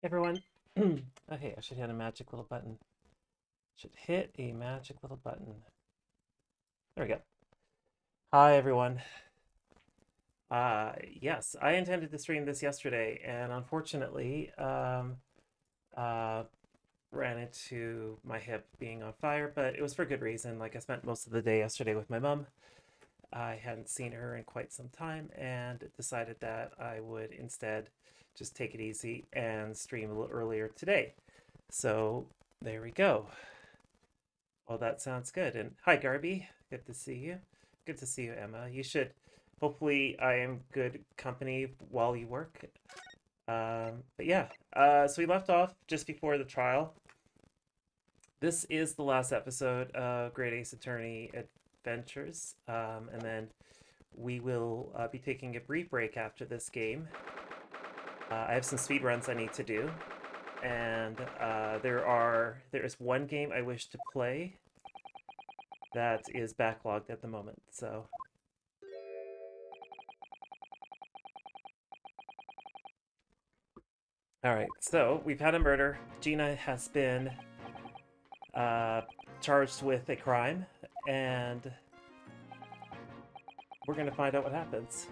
Everyone. Okay, I should hit a magic little button. Should hit a magic little button. There we go. Hi, everyone. Yes, I intended to stream this yesterday, and unfortunately, uh, ran into my hip being on fire, but it was for good reason. Like, I spent most of the day yesterday with my mom. I hadn't seen her in quite some time, and decided that I would instead just take it easy and stream a little earlier today. So, there we go. Well, that sounds good. And hi, Garby. Good to see you. Good to see you, Emma. You should. Hopefully, I am good company while you work. But yeah, so we left off just before the trial. This is the last episode of Great Ace Attorney Adventures. And then we will be taking a brief break after this game. I have some speed runs I need to do. And there is one game I wish to play that is backlogged at the moment. So, all right. So we've had a murder. Gina has been uh, charged with a crime, and we're gonna find out what happens.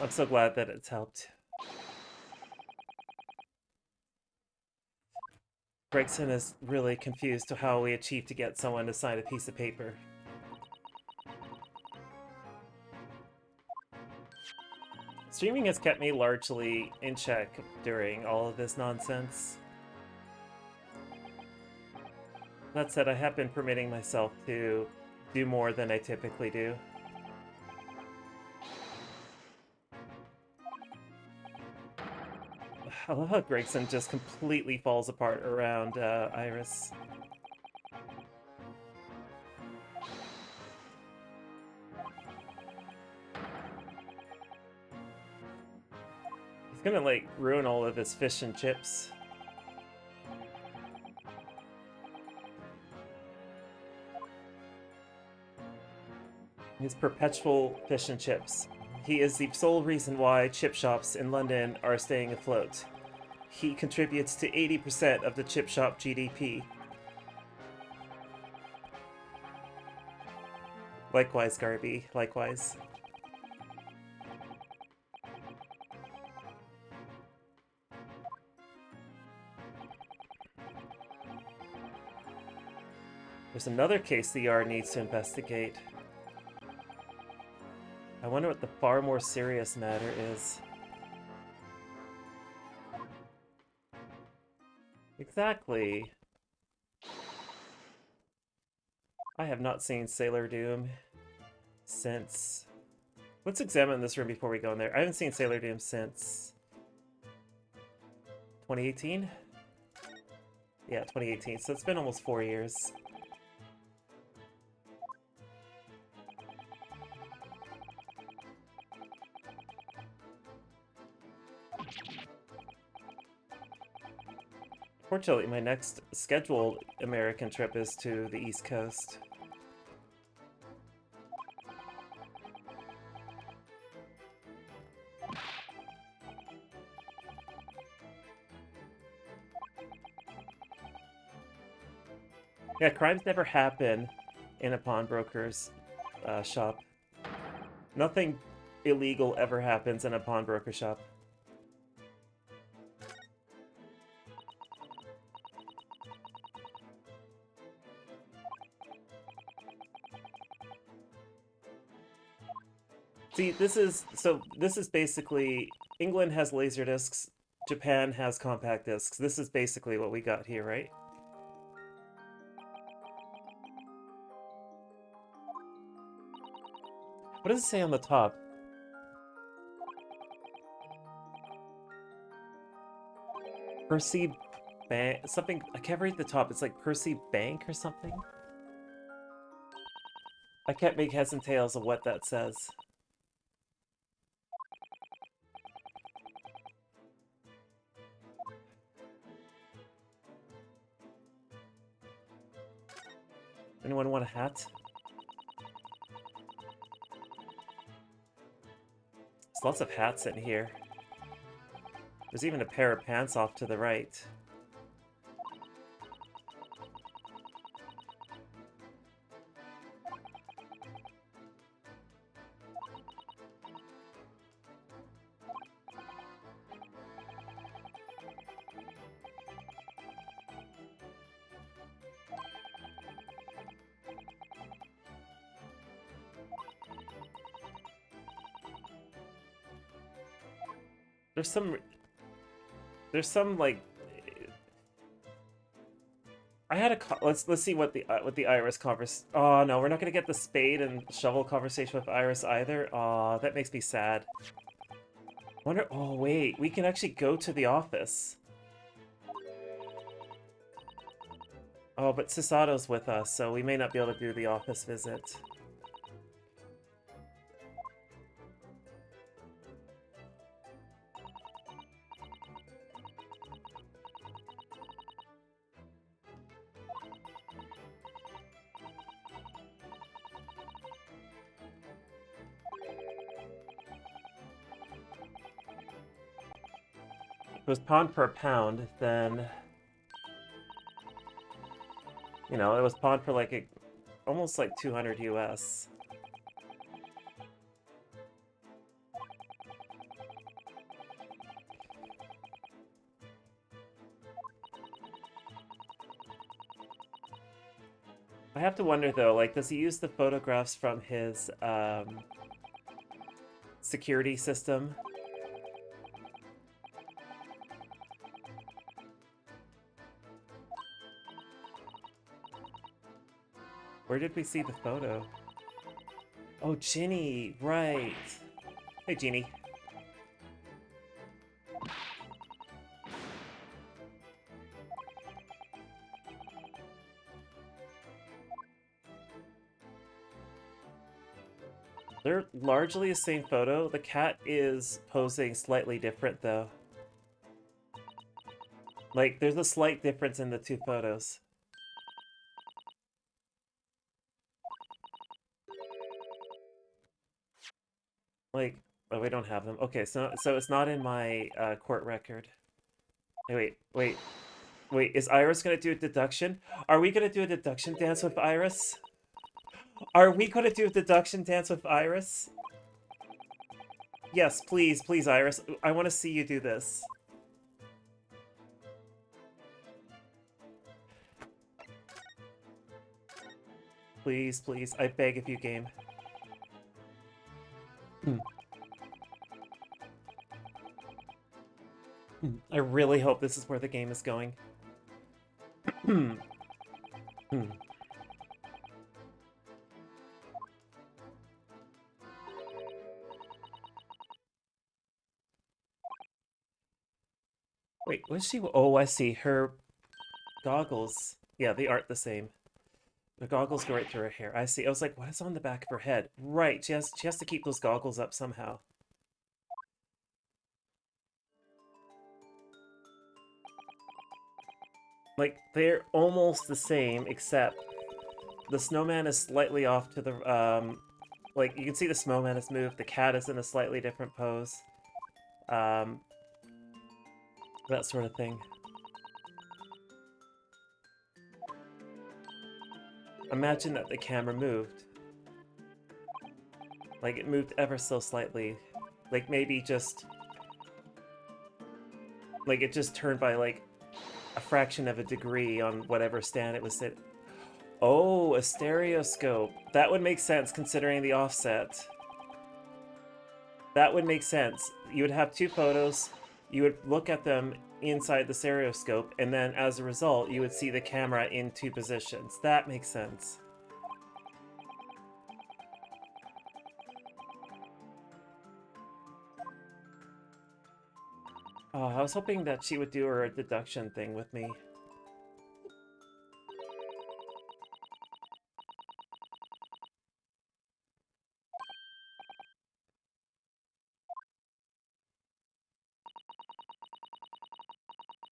I'm so glad that it's helped. Gregson is really confused to how we achieved to get someone to sign a piece of paper. Streaming has kept me largely in check during all of this nonsense. That said, I have been permitting myself to do more than I typically do. I love how Gregson just completely falls apart around Iris. He's gonna, like, ruin all of his fish and chips. His perpetual fish and chips. He is the sole reason why chip shops in London are staying afloat. He contributes to 80% of the chip shop GDP. Likewise, Garby. Likewise. There's another case the yard needs to investigate. I wonder what the far more serious matter is. Exactly. I have not seen Sailor Doom since... Let's examine this room before we go in there. I haven't seen Sailor Doom since... 2018? Yeah, 2018. So it's been almost 4 years. Fortunately, my next scheduled American trip is to the East Coast. Yeah, crimes never happen in a pawnbroker's shop. Nothing illegal ever happens in a pawnbroker shop. See, this is basically England has laser discs, Japan has compact discs. This is basically what we got here, right? What does it say on the top? Percy Bank something, I can't read the top. It's like Percy Bank or something. I can't make heads and tails of what that says. Anyone want a hat? There's lots of hats in here. There's even a pair of pants off to the right. There's some like I had a let's see what the Iris converse. Oh no, we're not gonna get the spade and shovel conversation with Iris either. Oh, that makes me sad. Wonder. Oh wait, we can actually go to the office. Oh, but Sasato's with us, so we may not be able to do the office visit. If it was pound per pound, then you know, it was pound for like almost like 200 US. I have to wonder though, like, does he use the photographs from his security system? Where did we see the photo? Oh, Ginny, right. Hey, Ginny. They're largely the same photo. The cat is posing slightly different, though. Like, there's a slight difference in the two photos. Like, oh, we don't have them. Okay, so it's not in my court record. Hey, wait. Is Iris gonna do a deduction? Are we gonna do a deduction dance with Iris? Are we gonna do a deduction dance with Iris? Yes, please, Iris. I want to see you do this. Please, I beg of you, game. I really hope this is where the game is going. Wait, what's she? Oh, I see. Her goggles. Yeah, they aren't the same. The goggles go right through her hair. I see. I was like, what is on the back of her head? Right, she has to keep those goggles up somehow. Like, they're almost the same, except the snowman is slightly off to the, like, you can see the snowman has moved, the cat is in a slightly different pose. That sort of thing. Imagine that the camera moved. Like, it moved ever so slightly. Like, maybe just... Like, it just turned by, like, a fraction of a degree on whatever stand it was sitting. Oh, a stereoscope. That would make sense considering the offset. That would make sense. You would have two photos, you would look at them inside the stereoscope, and then as a result, you would see the camera in two positions. That makes sense. Oh, I was hoping that she would do her deduction thing with me.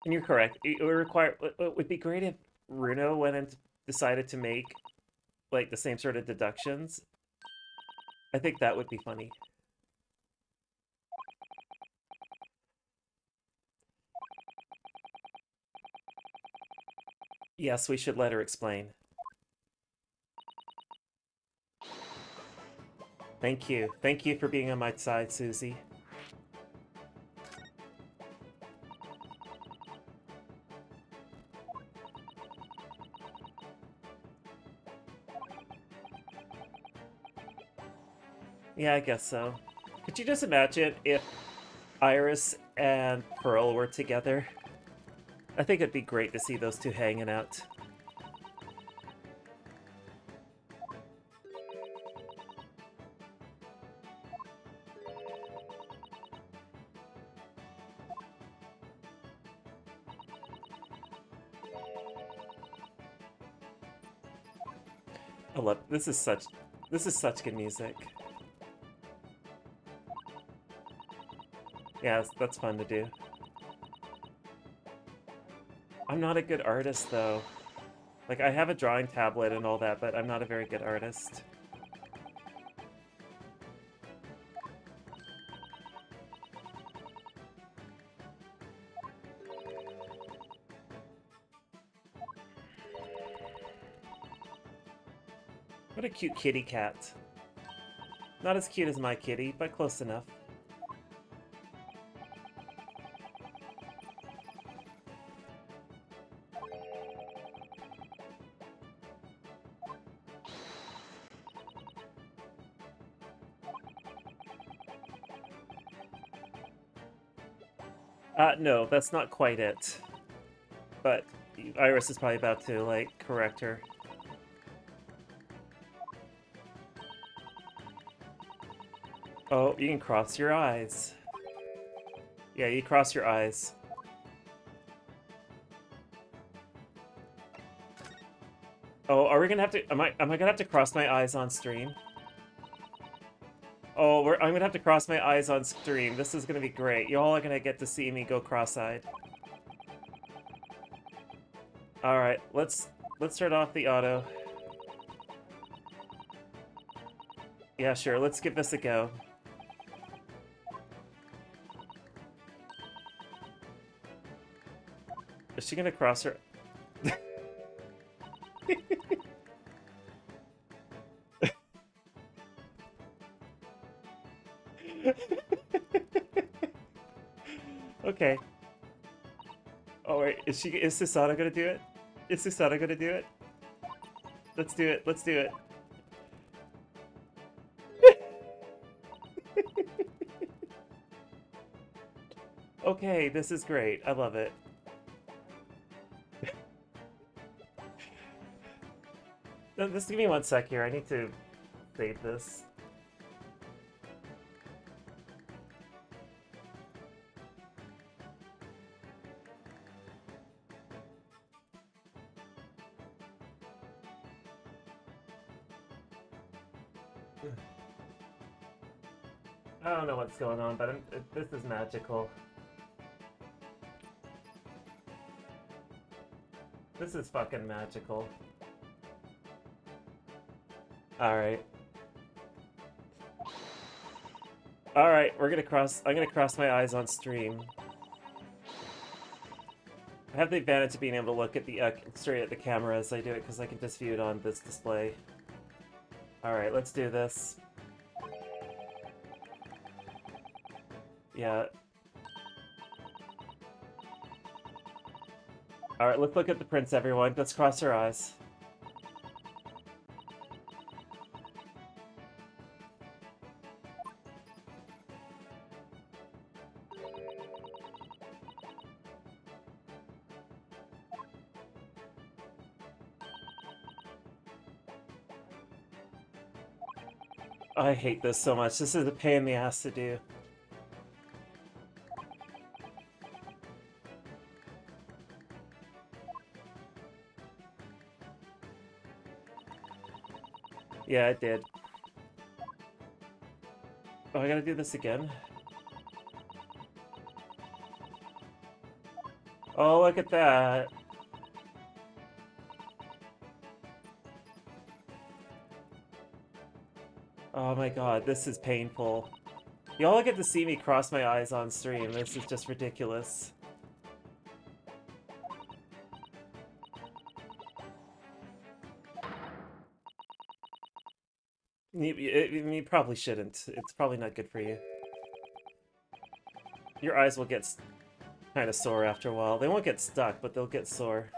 And you're correct. It would be great if Runo went and decided to make like the same sort of deductions. I think that would be funny. Yes, we should let her explain. Thank you. Thank you for being on my side, Susie. Yeah, I guess so. Could you just imagine if Iris and Pearl were together? I think it'd be great to see those two hanging out. I love this is such good music. Yeah, that's fun to do. I'm not a good artist though. Like I have a drawing tablet and all that, but I'm not a very good artist. What a cute kitty cat. Not as cute as my kitty, but close enough. No, that's not quite it. But Iris is probably about to, like, correct her. Oh, you can cross your eyes. Yeah, you cross your eyes. Oh, are we gonna have to... Am I gonna have to cross my eyes on stream? Oh, I'm gonna have to cross my eyes on stream. This is gonna be great. Y'all are gonna get to see me go cross-eyed. Alright, let's start off the auto. Yeah, sure, let's give this a go. Is she gonna cross her... Okay. Oh wait, is Susanna gonna do it? Is Susanna gonna do it? Let's do it, let's do it. Okay, this is great. I love it. Just give me 1 sec here. I need to save this. I don't know what's going on, but this is magical. This is fucking magical. Alright. Alright, I'm gonna cross my eyes on stream. I have the advantage of being able to look at the straight at the camera as I do it, because I can just view it on this display. Alright, let's do this. Yeah. Alright, let's look at the prince, everyone. Let's cross our eyes. I hate this so much. This is a pain in the ass to do. Yeah, I did. Oh, I gotta do this again? Oh, look at that. Oh my god, this is painful. You all get to see me cross my eyes on stream. This is just ridiculous. You probably shouldn't. It's probably not good for you. Your eyes will get kind of sore after a while. They won't get stuck, but they'll get sore.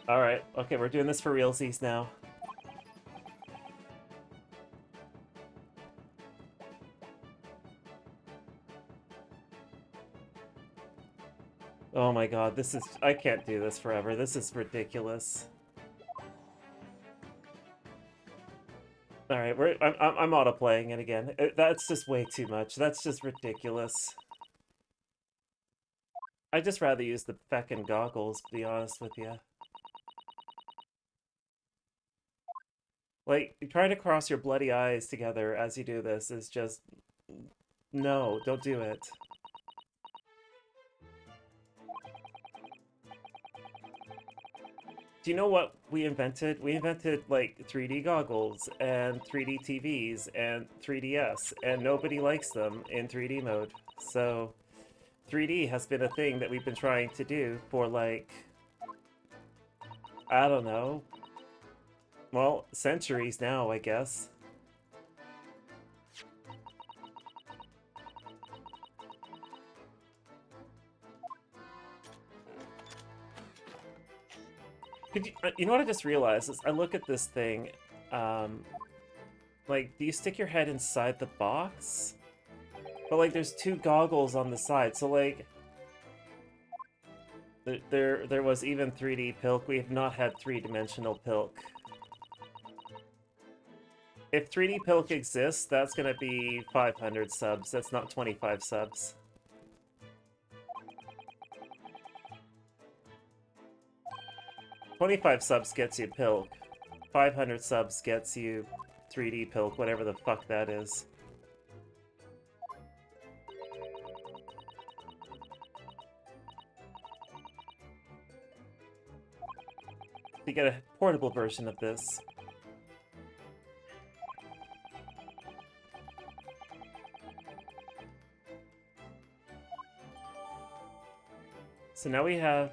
Alright, okay, we're doing this for realsies now. Oh my god, this is... I can't do this forever. This is ridiculous. Alright, I'm auto-playing it again. That's just way too much. That's just ridiculous. I'd just rather use the feckin' goggles, to be honest with you. Like, trying to cross your bloody eyes together as you do this is just... No, don't do it. Do you know what we invented? We invented, like, 3D goggles, and 3D TVs, and 3DS, and nobody likes them in 3D mode. So, 3D has been a thing that we've been trying to do for, like... I don't know. Well, centuries now, I guess. You know what I just realized is I look at this thing, like, do you stick your head inside the box? But, like, there's two goggles on the side, so, like, there was even 3D Pilk. We have not had three-dimensional Pilk. If 3D Pilk exists, that's gonna be 500 subs. That's not 25 subs. $25 subs gets you Pilk. 500 subs gets you 3D Pilk, whatever the fuck that is. You get a portable version of this. So now we have...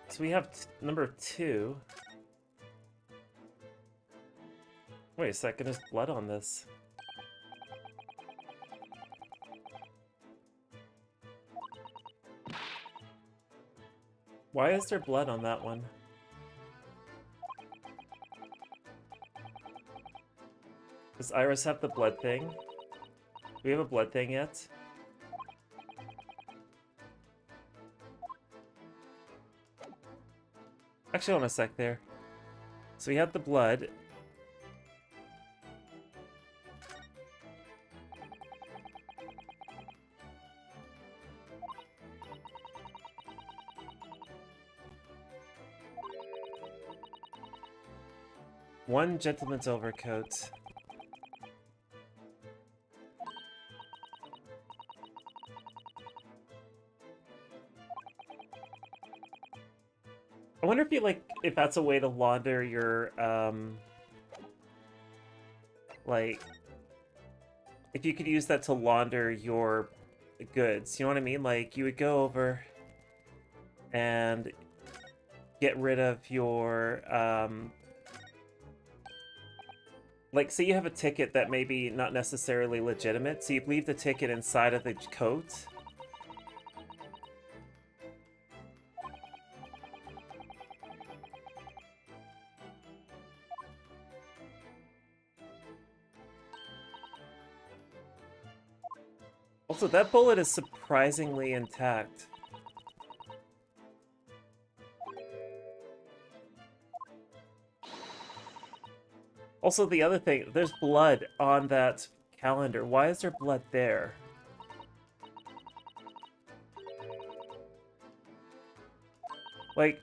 So we have number 2. Wait a second, there's blood on this. Why is there blood on that one? Does Iris have the blood thing? Do we have a blood thing yet? Actually, hold on a sec there. So we have the blood. One gentleman's overcoat. I wonder if you if that's a way to launder your like if you could use that to launder your goods. You know what I mean? Like you would go over and get rid of your like, say you have a ticket that may be not necessarily legitimate, so you leave the ticket inside of the coat. Also, that bullet is surprisingly intact. Also, the other thing, there's blood on that calendar. Why is there blood there? Like,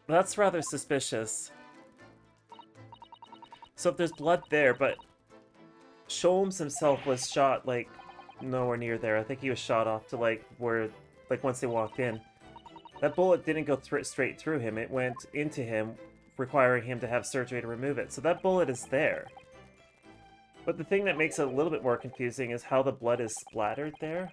that's rather suspicious. So if there's blood there, but Sholmes himself was shot, like, nowhere near there. I think he was shot off to, like, where, like, once they walked in. That bullet didn't go straight through him. It went into him, requiring him to have surgery to remove it. So that bullet is there. But the thing that makes it a little bit more confusing is how the blood is splattered there.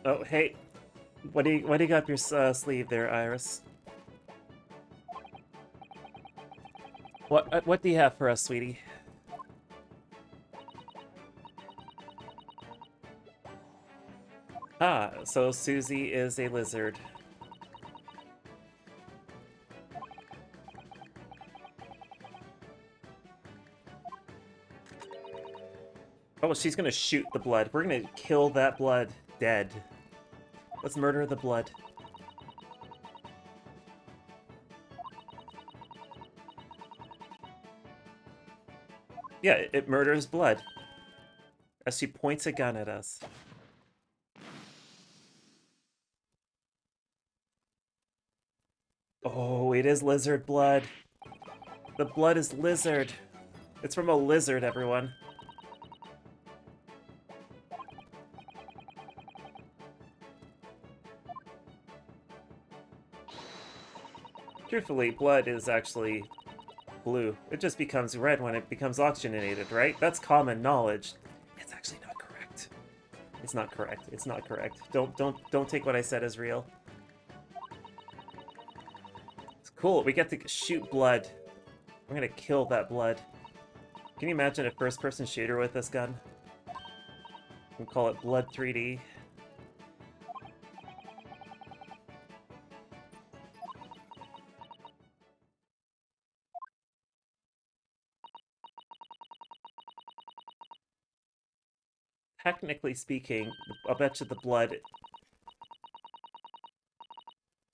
Oh, hey. What do you got up your sleeve there, Iris? What do you have for us, sweetie? Ah, so Susie is a lizard. Oh, she's gonna shoot the blood. We're gonna kill that blood dead. Let's murder the blood. Yeah, it murders blood. As she points a gun at us. Oh, it is lizard blood. The blood is lizard. It's from a lizard, everyone. Truthfully, blood is actually blue. It just becomes red when it becomes oxygenated, right? That's common knowledge. It's actually not correct. It's not correct. It's not correct. Don't take what I said as real. It's cool. We get to shoot blood. We're gonna kill that blood. Can you imagine a first-person shooter with this gun? We'll call it Blood 3D. Technically speaking, I'll bet you the blood...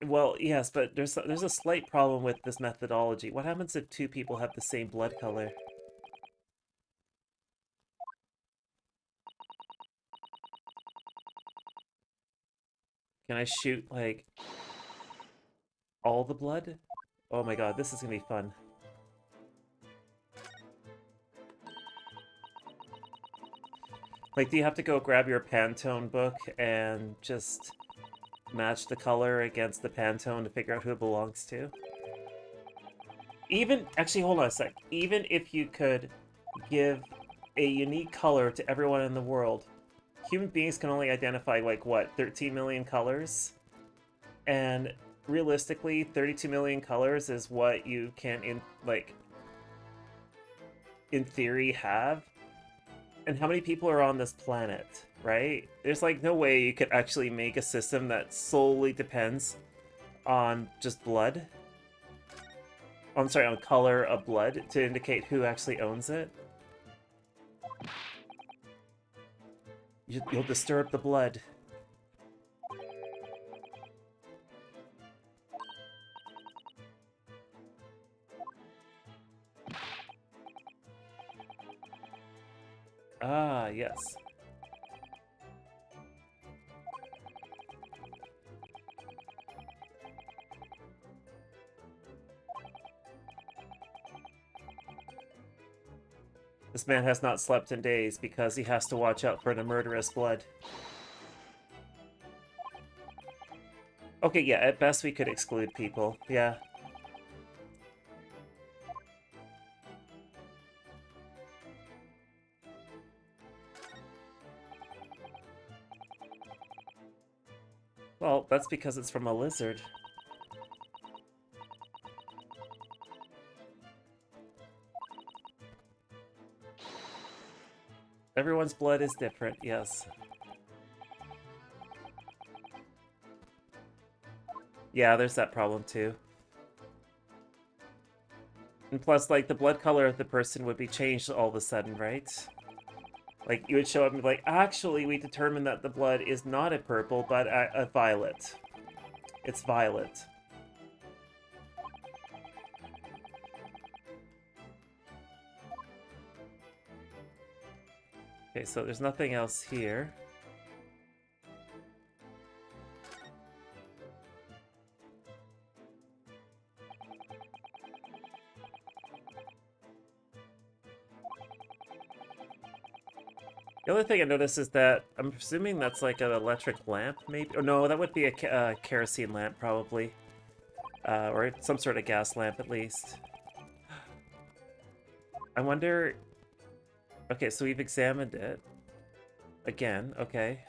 Well, yes, but there's a slight problem with this methodology. What happens if two people have the same blood color? Can I shoot, like, all the blood? Oh my god, this is gonna be fun. Like, do you have to go grab your Pantone book and just match the color against the Pantone to figure out who it belongs to? Even, actually, hold on a sec. Even if you could give a unique color to everyone in the world, human beings can only identify, like, what, 13 million colors? And realistically, 32 million colors is what you can, in theory, have. And how many people are on this planet, right? There's, like, no way you could actually make a system that solely depends on just blood. I'm sorry, on color of blood to indicate who actually owns it. You'll disturb the blood. Ah, yes. This man has not slept in days because he has to watch out for the murderous blood. Okay, yeah, at best we could exclude people, yeah. Well, that's because it's from a lizard. Everyone's blood is different, yes. Yeah, there's that problem too. And plus, like, the blood color of the person would be changed all of a sudden, right? Like, you would show up and be like, actually, we determined that the blood is not a purple, but a violet. It's violet. Okay, so there's nothing else here. The other thing I noticed is that I'm presuming that's like an electric lamp, maybe? Or no, that would be a kerosene lamp, probably. Or some sort of gas lamp, at least. I wonder... Okay, so we've examined it. Again, okay.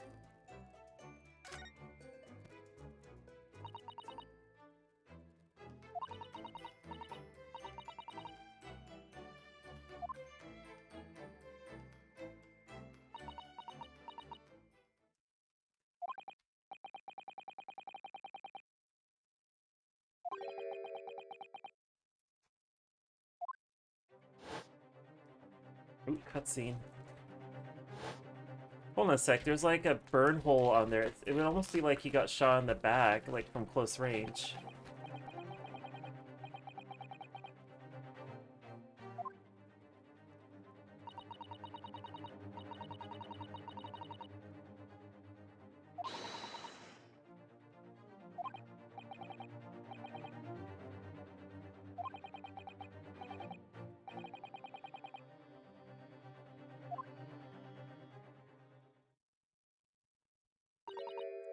Ooh, cutscene. Hold on a sec, there's like a burn hole on there. It would almost be like he got shot in the back, like from close range.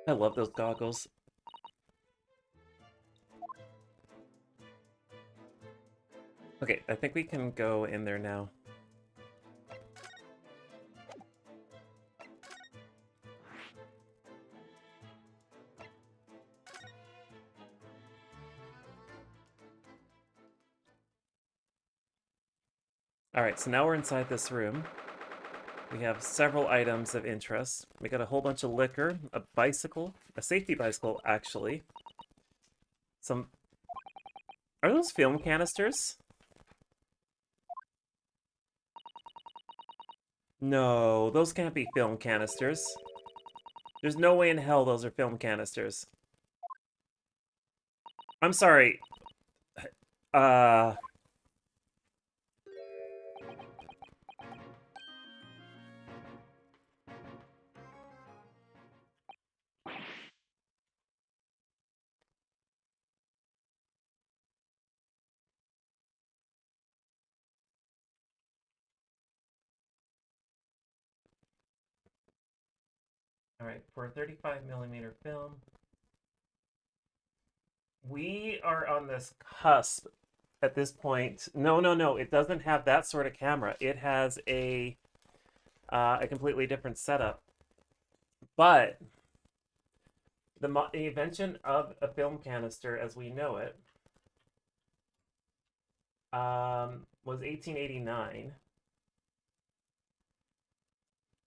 I love those goggles. Okay, I think we can go in there now. Alright, so now we're inside this room. We have several items of interest. We got a whole bunch of liquor, a bicycle, a safety bicycle, actually. Some... Are those film canisters? No, those can't be film canisters. There's no way in hell those are film canisters. I'm sorry. Uh... Alright, for a 35mm film, we are on this cusp at this point. No, it doesn't have that sort of camera. It has a completely different setup. But the invention of a film canister as we know it was 1889.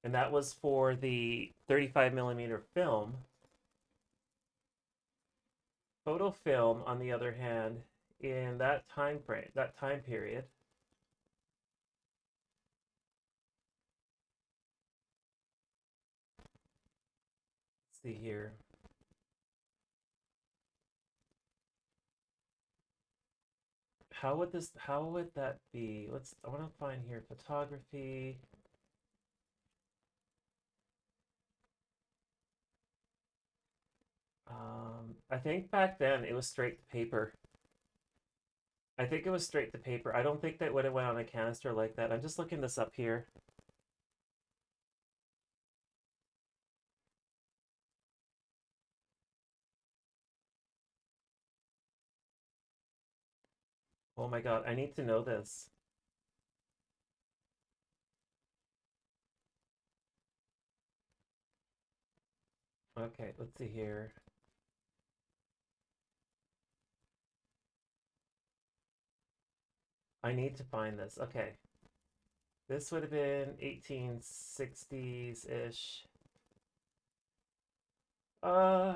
And that was for the 35mm film. Photo film, on the other hand, in that time frame, that time period, let's see here. How would that be? I want to find here photography. I think back then it was straight to paper. I think it was straight to paper. I don't think that would have went on a canister like that. I'm just looking this up here. Oh my god, I need to know this. Okay, let's see here. I need to find this. Okay. This would have been 1860s-ish. Uh,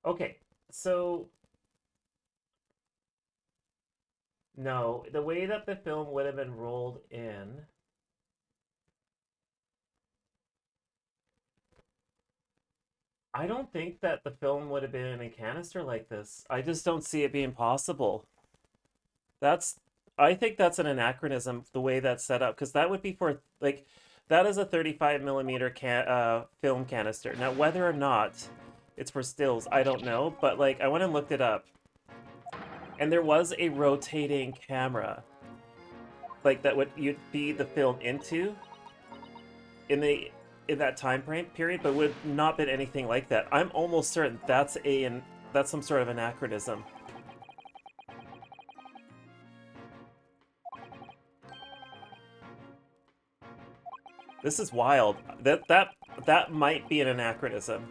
okay, so no, the way that the film would have been rolled in. I don't think that the film would have been in a canister like this. I just don't see it being possible. That's, I think that's an anachronism, the way that's set up, because that would be for, like, that is a 35mm film canister. Now, whether or not it's for stills, I don't know, but, like, I went and looked it up. And there was a rotating camera, like, that would you'd feed the film into. in the in that time period, but would not been anything like that. I'm almost certain that's some sort of anachronism. This is wild. That might be an anachronism.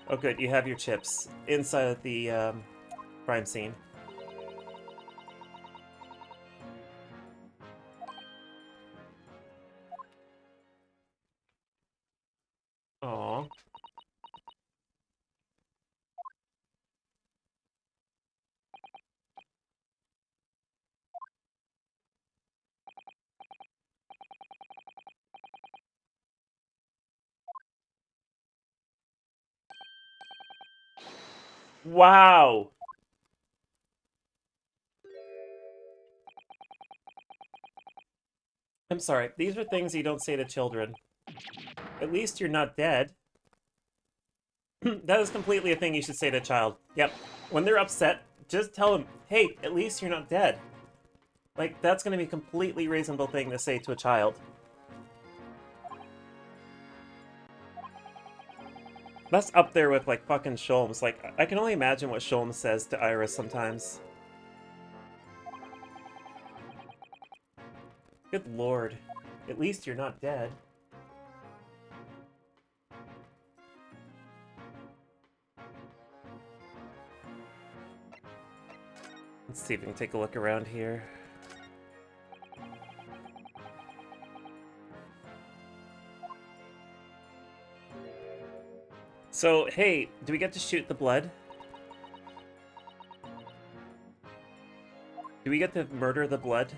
Oh, good. You have your chips inside of the crime scene. Aww. Wow. I'm sorry. These are things you don't say to children. At least you're not dead. That is completely a thing you should say to a child. Yep. When they're upset, just tell them, hey, at least you're not dead. Like, that's going to be a completely reasonable thing to say to a child. That's up there with, like, fucking Sholmes. Like, I can only imagine what Sholmes says to Iris sometimes. Good lord. At least you're not dead. Let's see if we can take a look around here. So, hey, do we get to shoot the blood? Do we get to murder the blood?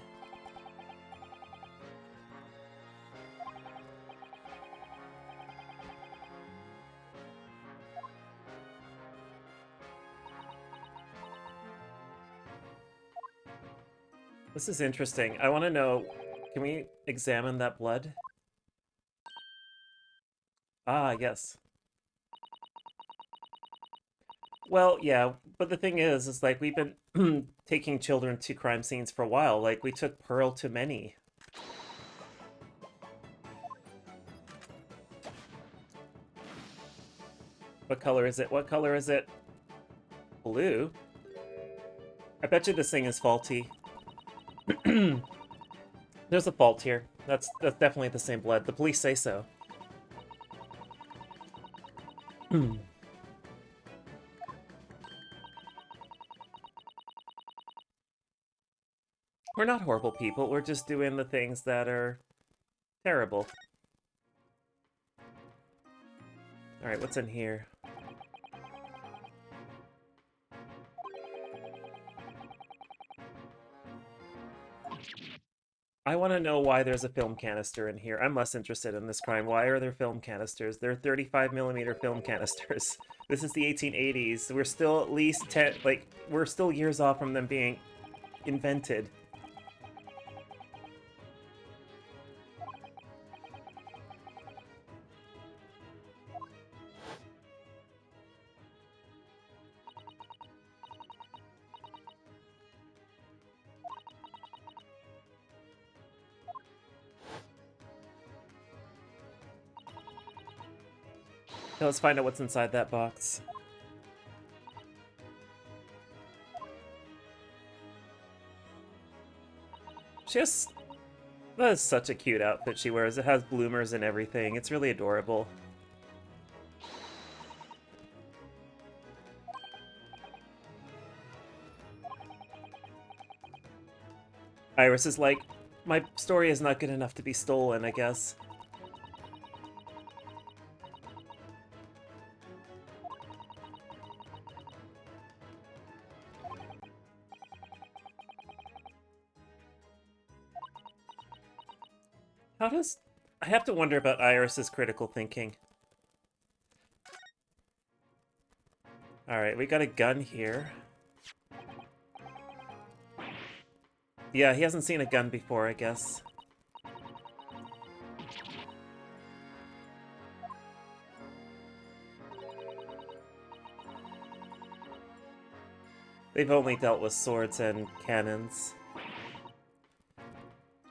This is interesting. I want to know, can we examine that blood? Ah, yes. Well, yeah, but the thing is like, we've been taking children to crime scenes for a while. Like, we took Pearl to many. What color is it? What color is it? Blue? I bet you this thing is faulty. There's a fault here. That's definitely the same blood. The police say so. We're not horrible people. We're just doing the things that are terrible. Alright, what's in here? I want to know why there's a film canister in here. I'm less interested in this crime. Why are there film canisters? They're 35mm film canisters. This is the 1880s. We're still at least 10, like, we're still years off from them being invented. Now let's find out what's inside that box. That is such a cute outfit she wears. It has bloomers and everything. It's really adorable. Iris is like, my story is not good enough to be stolen, I guess. How does... I have to wonder about Iris's critical thinking. Alright, we got a gun here. Yeah, he hasn't seen a gun before, I guess. They've only dealt with swords and cannons.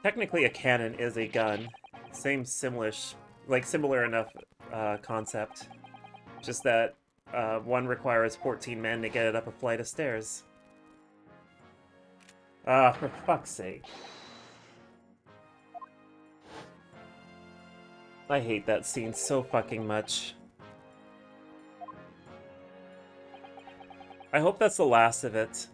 technically a cannon is a gun. Same similar enough concept. Just that one requires 14 men to get it up a flight of stairs. Ah, for fuck's sake. I hate that scene so fucking much. I hope that's the last of it.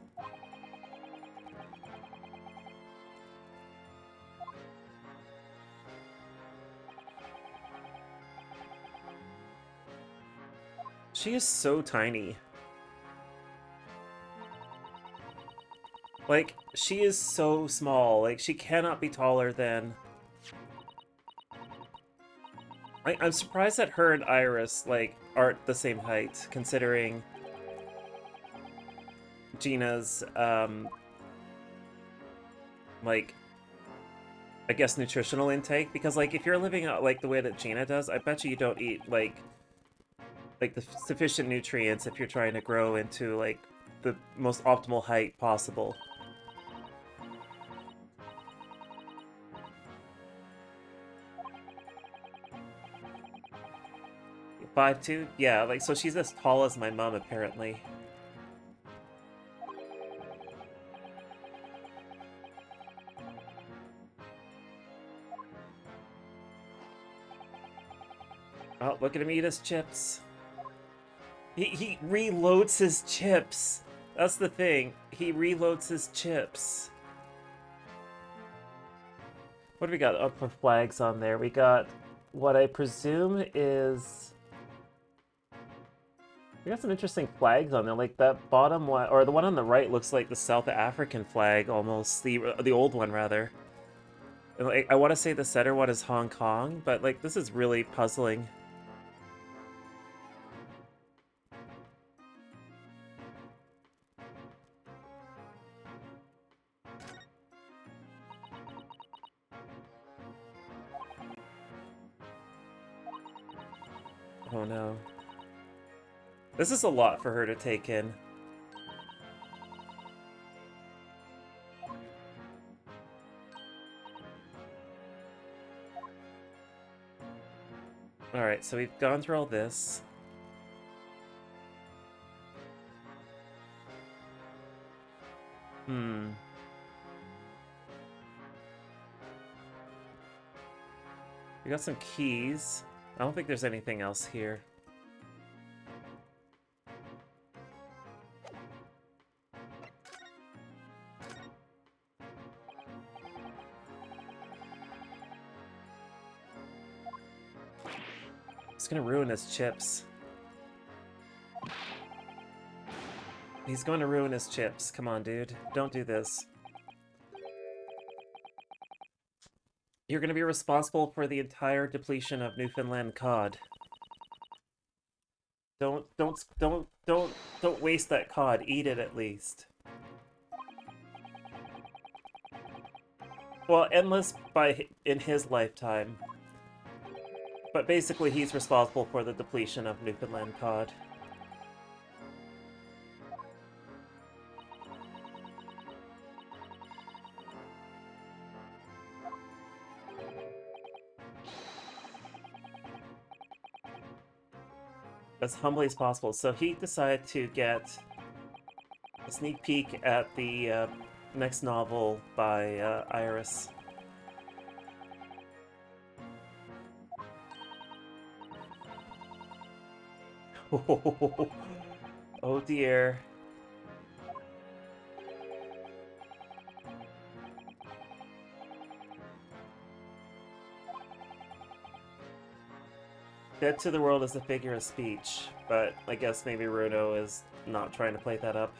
She is so tiny. Like, she is so small. Like, she cannot be taller than... I'm surprised that her and Iris, like, aren't the same height, considering Gina's, like, I guess nutritional intake. Because, like, if you're living out, like, the way that Gina does, I bet you don't eat, like the sufficient nutrients if you're trying to grow into, like, the most optimal height possible. 5'2"? Yeah, like, so she's as tall as my mom, apparently. Oh, look at him eat his chips. He reloads his chips. That's the thing. He reloads his chips. What do we got up for flags on there? We got what I presume is... We got some interesting flags on there. Like that bottom one, or the one on the right looks like the South African flag almost. The old one, rather. And, like, I want to say the center one is Hong Kong, but like this is really puzzling. Oh no. This is a lot for her to take in. Alright, so we've gone through all this. We got some keys. I don't think there's anything else here. It's gonna ruin his chips. He's going to ruin his chips. Come on, dude. Don't do this. You're gonna be responsible for the entire depletion of Newfoundland cod. Don't waste that cod. Eat it at least. Well, endless in his lifetime. But basically, he's responsible for the depletion of Newfoundland cod. As humbly as possible. So he decided to get a sneak peek at the next novel by Iris. Oh dear. Dead to the world is a figure of speech, but I guess maybe Runo is not trying to play that up.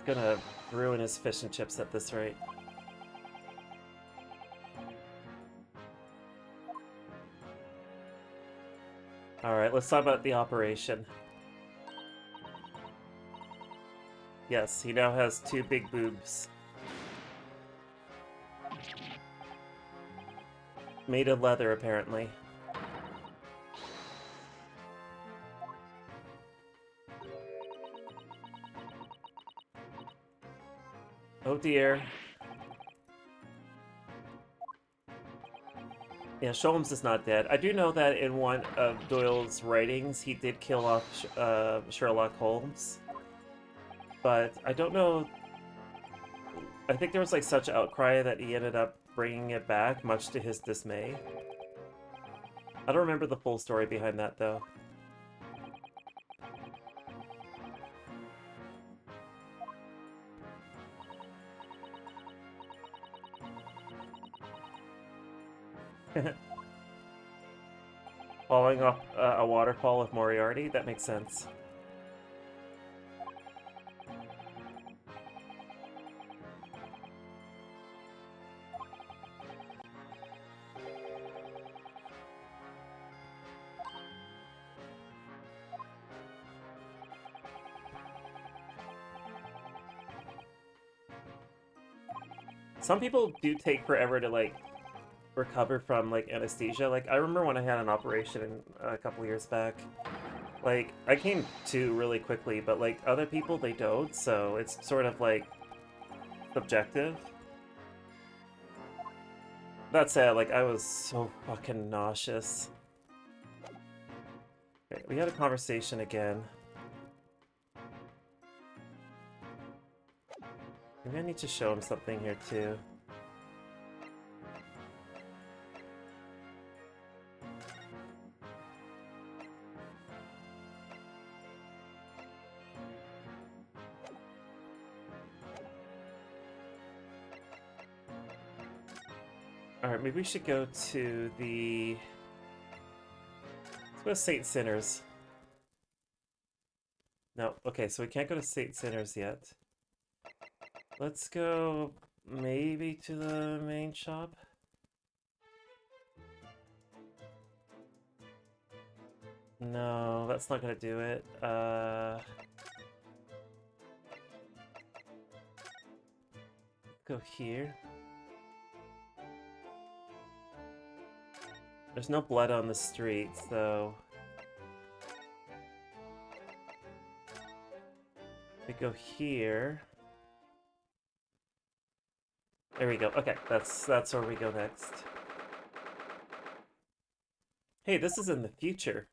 gonna ruin his fish and chips at this rate. Alright, let's talk about the operation. Yes, he now has 2 big boobs. Made of leather, apparently. Oh dear. Yeah, Sholmes is not dead. I do know that in one of Doyle's writings, he did kill off Sherlock Holmes. But I don't know... I think there was like such outcry that he ended up bringing it back, much to his dismay. I don't remember the full story behind that, though. Falling off a waterfall with Moriarty? That makes sense. Some people do take forever to, like, recover from, like, anesthesia. Like, I remember when I had an operation a couple years back. Like, I came to really quickly, but, like, other people, they don't, so it's sort of, like, subjective. That said, like, I was so fucking nauseous. Okay, we had a conversation again. Maybe I need to show him something here, too. Alright, maybe we should go to the... Let's go to St. Sinners. No, okay, so we can't go to St. Sinners yet. Let's go maybe to the main shop. No, that's not gonna do it. Go here. There's no blood on the streets, though. We go here. There we go. Okay, that's where we go next. Hey, this is in the future.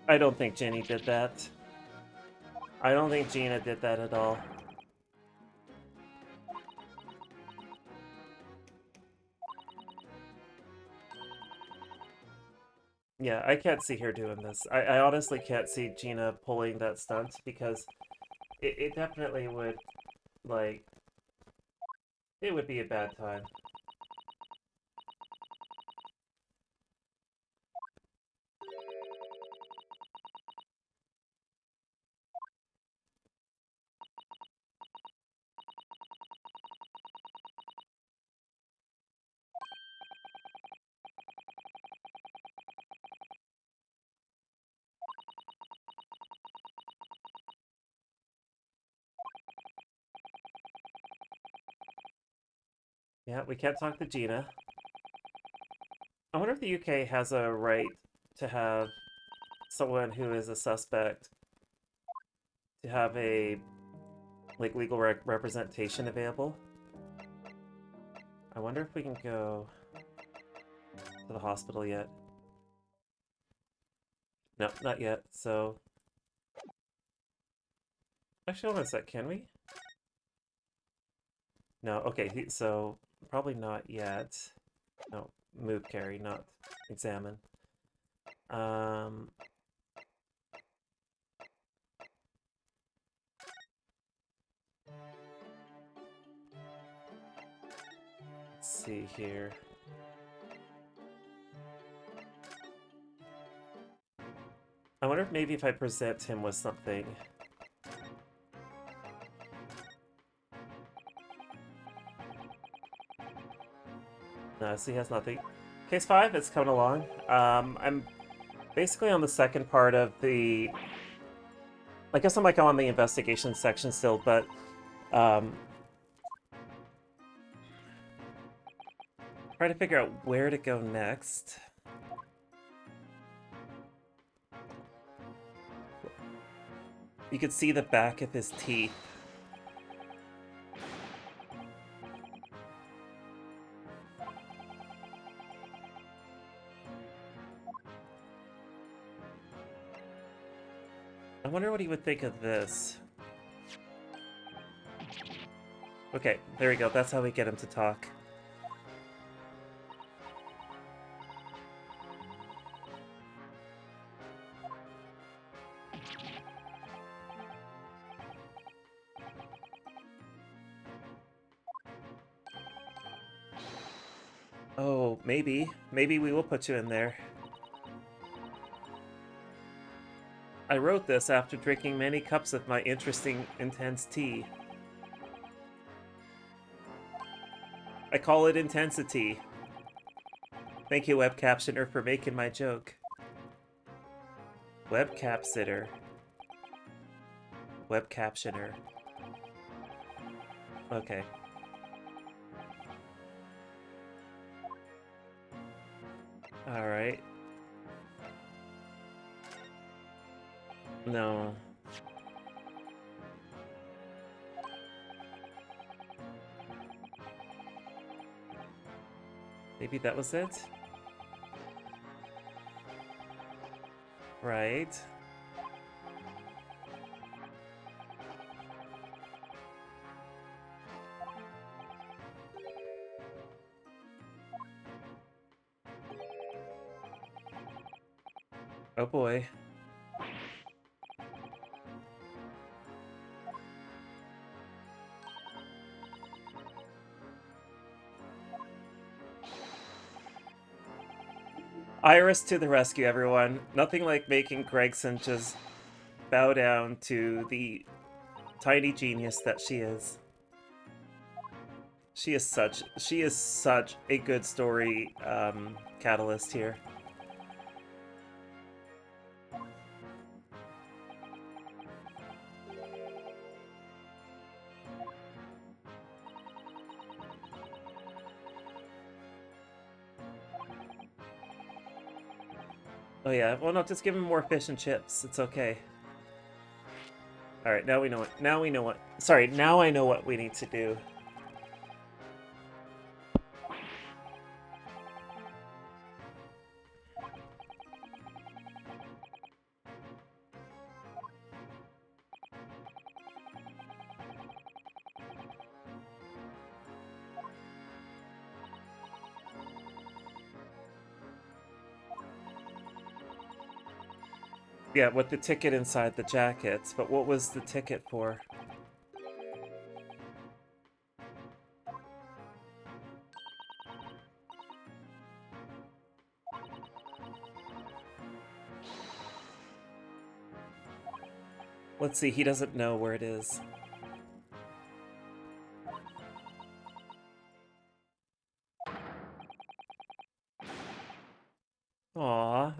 I don't think Jenny did that. I don't think Gina did that at all. Yeah, I can't see her doing this. I honestly can't see Gina pulling that stunt because it definitely would, like, it would be a bad time. Yeah, we can't talk to Gina. I wonder if the UK has a right to have someone who is a suspect to have a, like, legal representation available. I wonder if we can go to the hospital yet. No, not yet, so... Actually, hold on a sec, can we? No, okay, so probably not yet. No, move carry, not examine. Let's see here. I wonder if maybe if I present him with something. No, so he has nothing. Case 5, it's coming along. I'm basically on the second part of the... I guess I'm like on the investigation section still, but... trying to figure out where to go next. You could see the back of his teeth. I wonder what he would think of this. Okay, there we go. That's how we get him to talk. Oh, maybe. Maybe we will put you in there. I wrote this after drinking many cups of my interesting, intense tea. I call it intensity. Thank you, web captioner, for making my joke. Web cap sitter. Web captioner. Okay. Alright. No. Maybe that was it? Right. Oh boy. Iris to the rescue, everyone. Nothing like making Gregson just bow down to the tiny genius that she is. She is such a good story catalyst here. Oh yeah, well no, just give him more fish and chips. It's okay. Alright, now we know what. Now we know what. Sorry, now I know what we need to do. Yeah, with the ticket inside the jackets, but what was the ticket for? Let's see, he doesn't know where it is. Aww.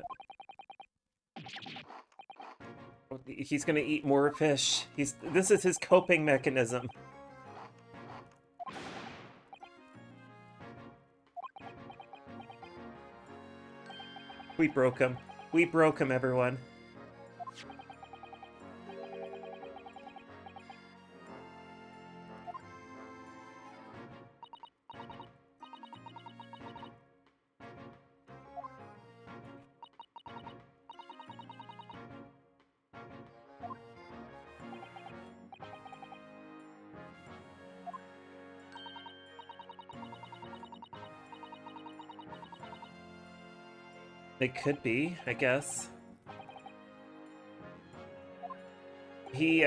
He's gonna eat more fish. This is his coping mechanism. We broke him. We broke him, everyone. It could be, I guess. He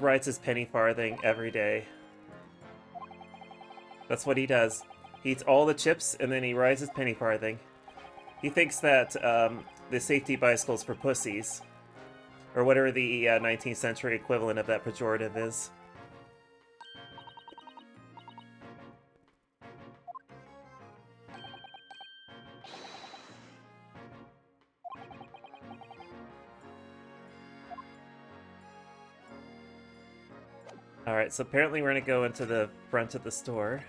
writes his penny farthing every day. That's what he does. He eats all the chips and then he rides his penny farthing. He thinks that the safety bicycle's for pussies, or whatever the 19th century equivalent of that pejorative is. Alright, so apparently we're gonna go into the front of the store.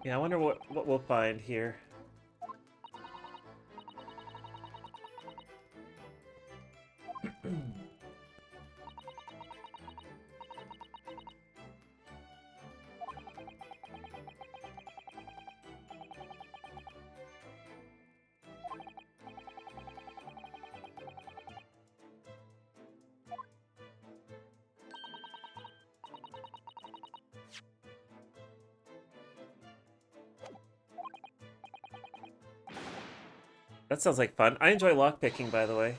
Yeah, I wonder what we'll find here. That sounds like fun. I enjoy lockpicking, by the way.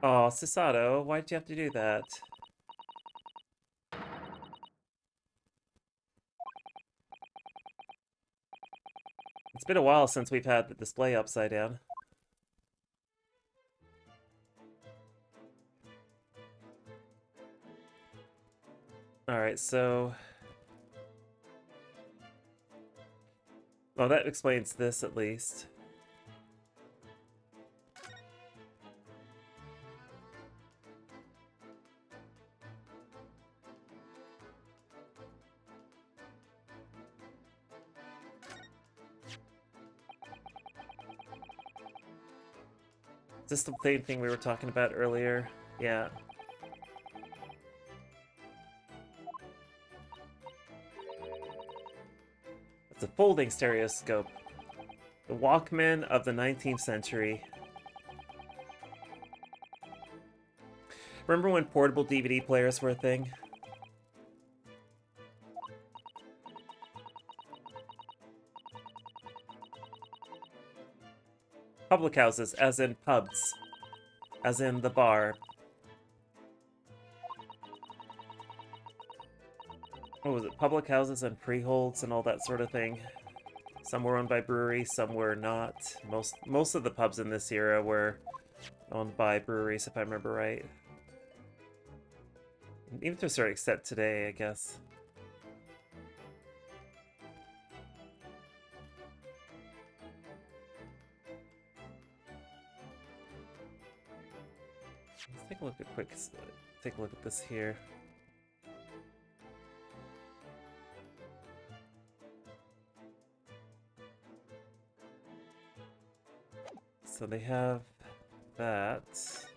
Oh, Cisato, why'd you have to do that? It's been a while since we've had the display upside down. Alright, so... Well, that explains this, at least. Is this the same thing we were talking about earlier? Yeah. It's a folding stereoscope. The Walkman of the 19th century. Remember when portable DVD players were a thing? Public houses, as in pubs. As in the bar. What was it? Public houses and freeholds and all that sort of thing. Some were owned by breweries, some were not. Most of the pubs in this era were owned by breweries, if I remember right. Even to a certain extent today, I guess. Let's take a look at this here. So they have that. So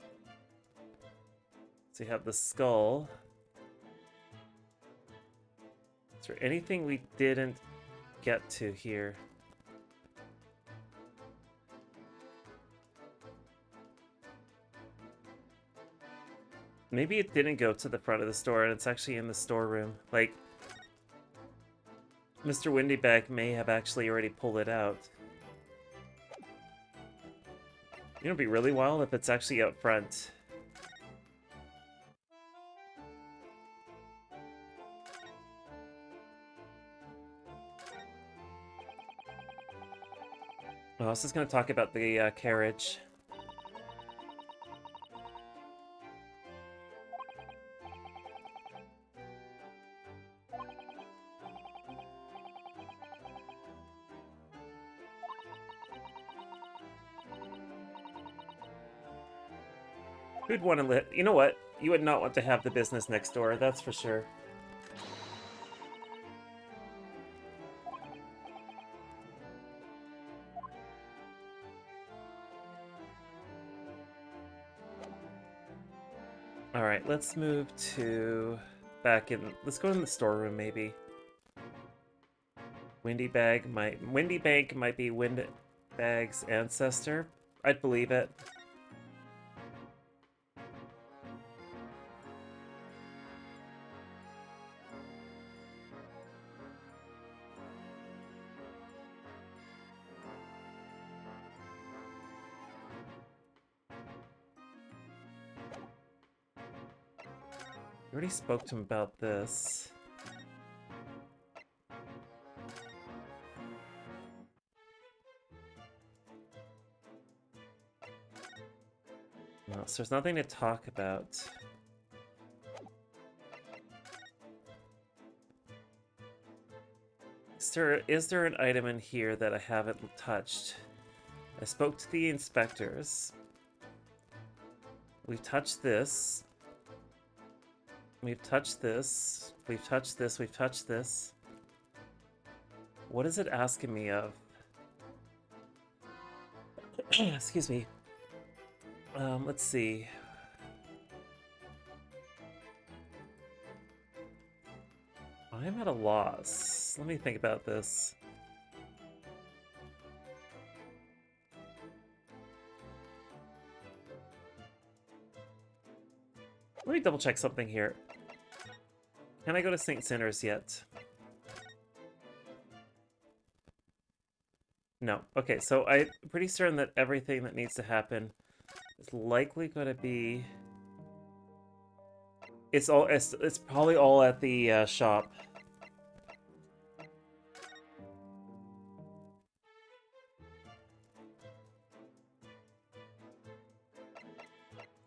you have the skull. Is there anything we didn't get to here? Maybe it didn't go to the front of the store and it's actually in the storeroom. Like, Mr. Windybag may have actually already pulled it out. You know, it'd be really wild if it's actually out front. Oh, I was just going to talk about the carriage. Who'd want to live? You know what? You would not want to have the business next door, that's for sure. All right, let's move to back in. Let's go in the storeroom, maybe. Windy Bank might be Windbag's ancestor. I'd believe it. I already spoke to him about this. No, so there's nothing to talk about. Is there an item in here that I haven't touched? I spoke to the inspectors. We've touched this. We've touched this. We've touched this. We've touched this. What is it asking me of? Excuse me. Let's see. I'm at a loss. Let me think about this. Let me double check something here. Can I go to St. Sinner's yet? No. Okay, so I'm pretty certain that everything that needs to happen is likely going to be... It's probably all at the shop.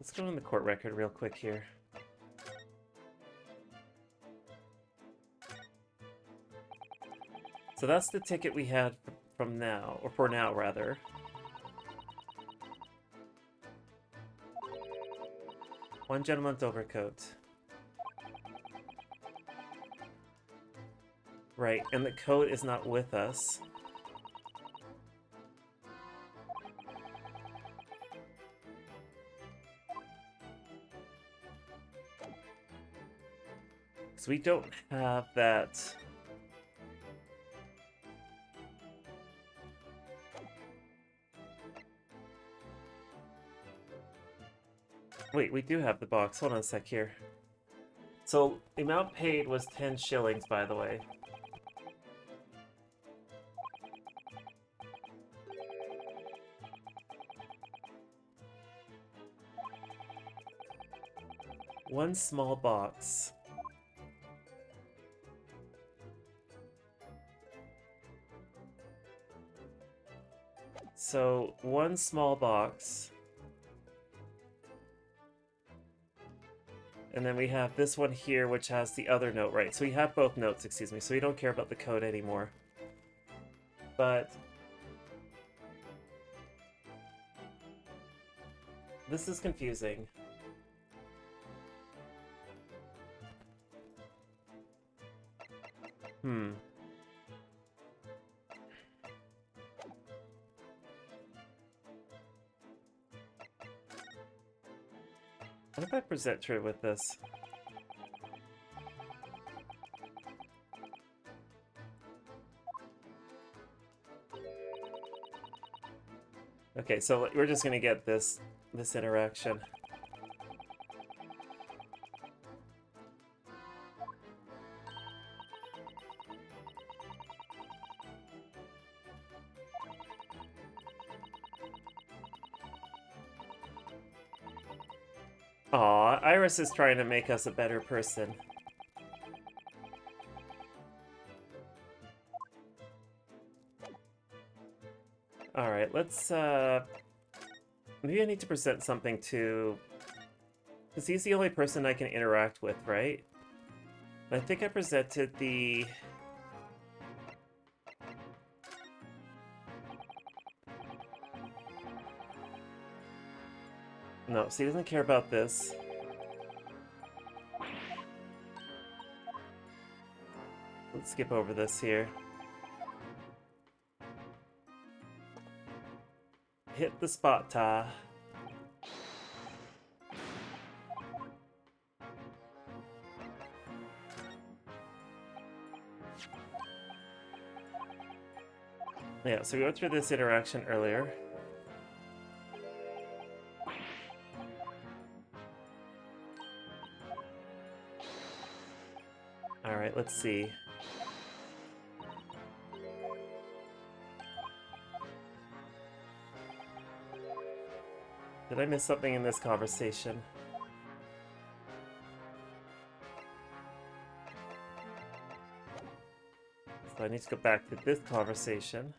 Let's go in the court record real quick here. So that's the ticket we had from now, or for now, rather. One gentleman's overcoat. Right, and the coat is not with us. So we don't have that. Wait, we do have the box. Hold on a sec here. So the amount paid was 10 shillings, by the way. One small box. So, one small box. And then we have this one here, which has the other note, right? So we have both notes, excuse me. So we don't care about the code anymore. But... this is confusing. What if I present her with this? Okay, so we're just gonna get this interaction. Aw, Iris is trying to make us a better person. Alright, let's, maybe I need to present something to... because he's the only person I can interact with, right? I think I presented the... no, so he doesn't care about this. Let's skip over this here. Hit the spot, Ta. Yeah, so we went through this interaction earlier. Alright, let's see. Did I miss something in this conversation? So I need to go back to this conversation.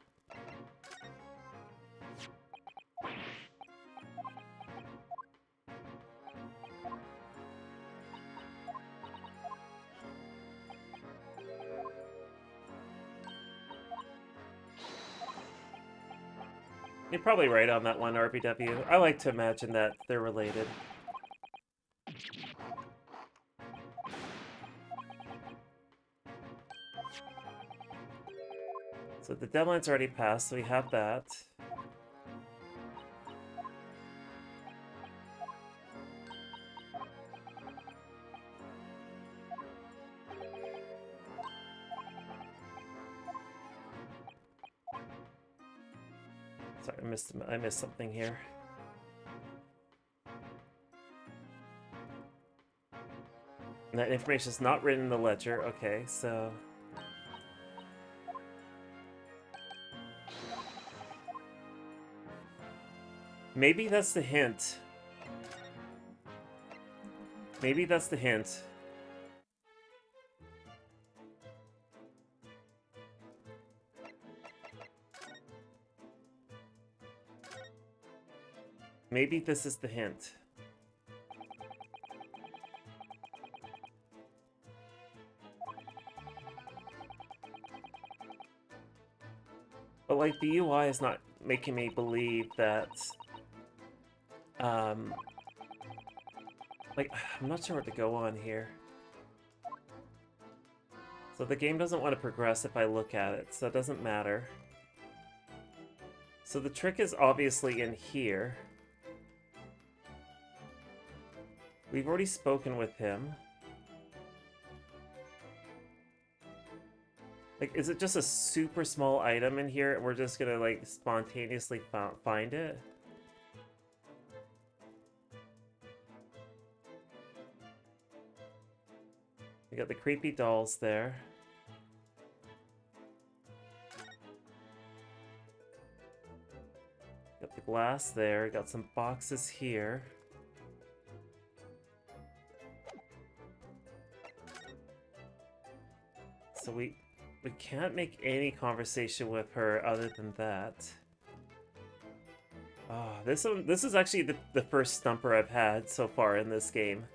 You're probably right on that one, RBW. I like to imagine that they're related. So the deadline's already passed, so we have that. Sorry, I missed something here. And that information is not written in the ledger. Okay, so maybe that's the hint. Maybe that's the hint. Maybe this is the hint. But like the UI is not making me believe that like I'm not sure what to go on here. So the game doesn't want to progress if I look at it, so it doesn't matter. So the trick is obviously in here. We've already spoken with him. Like, is it just a super small item in here and we're just gonna, like, spontaneously find it? We got the creepy dolls there. Got the glass there, got some boxes here. So we can't make any conversation with her other than that. Ah, this is actually the first stumper I've had so far in this game,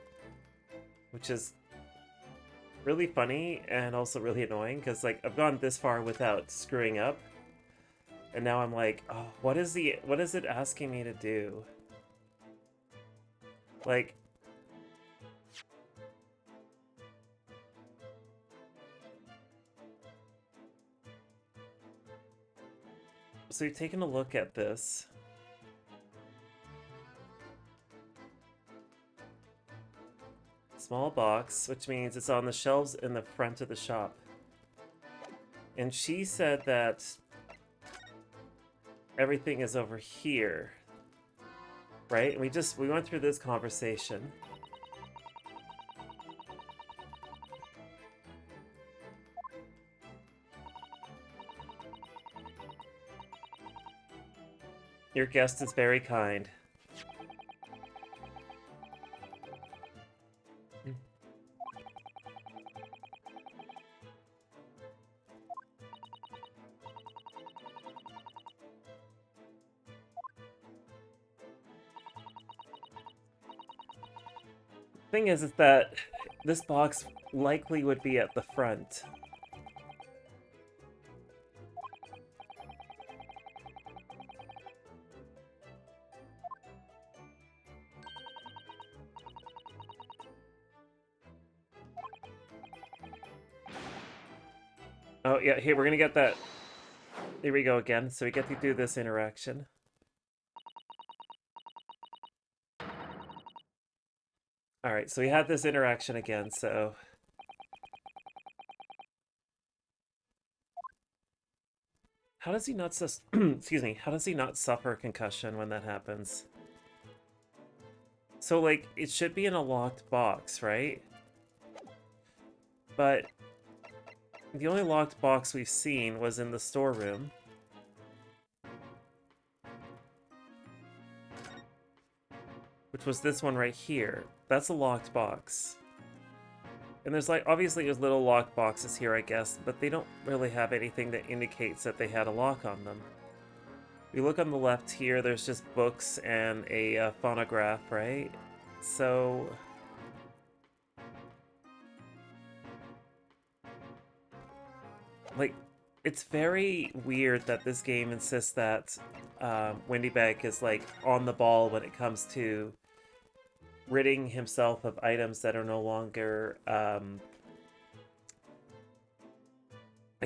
which is really funny and also really annoying because like I've gone this far without screwing up, and now I'm like, oh, what is it asking me to do? Like, so you've taken a look at this. Small box, which means it's on the shelves in the front of the shop. And she said that everything is over here. Right? And we went through this conversation. Your guest is very kind. Thing is that this box likely would be at the front. Oh yeah, here we're gonna get that. Here we go again. So we get to do this interaction. All right, so we had this interaction again, so How does he not excuse me, how does he not suffer concussion when that happens? So, like, it should be in a locked box, right? But the only locked box we've seen was in the storeroom. Which was this one right here. That's a locked box. And there's, like, obviously there's little locked boxes here, I guess, but they don't really have anything that indicates that they had a lock on them. We look on the left here, there's just books and a phonograph, right? So... like, it's very weird that this game insists that Wendy Beck is, like, on the ball when it comes to ridding himself of items that are no longer, I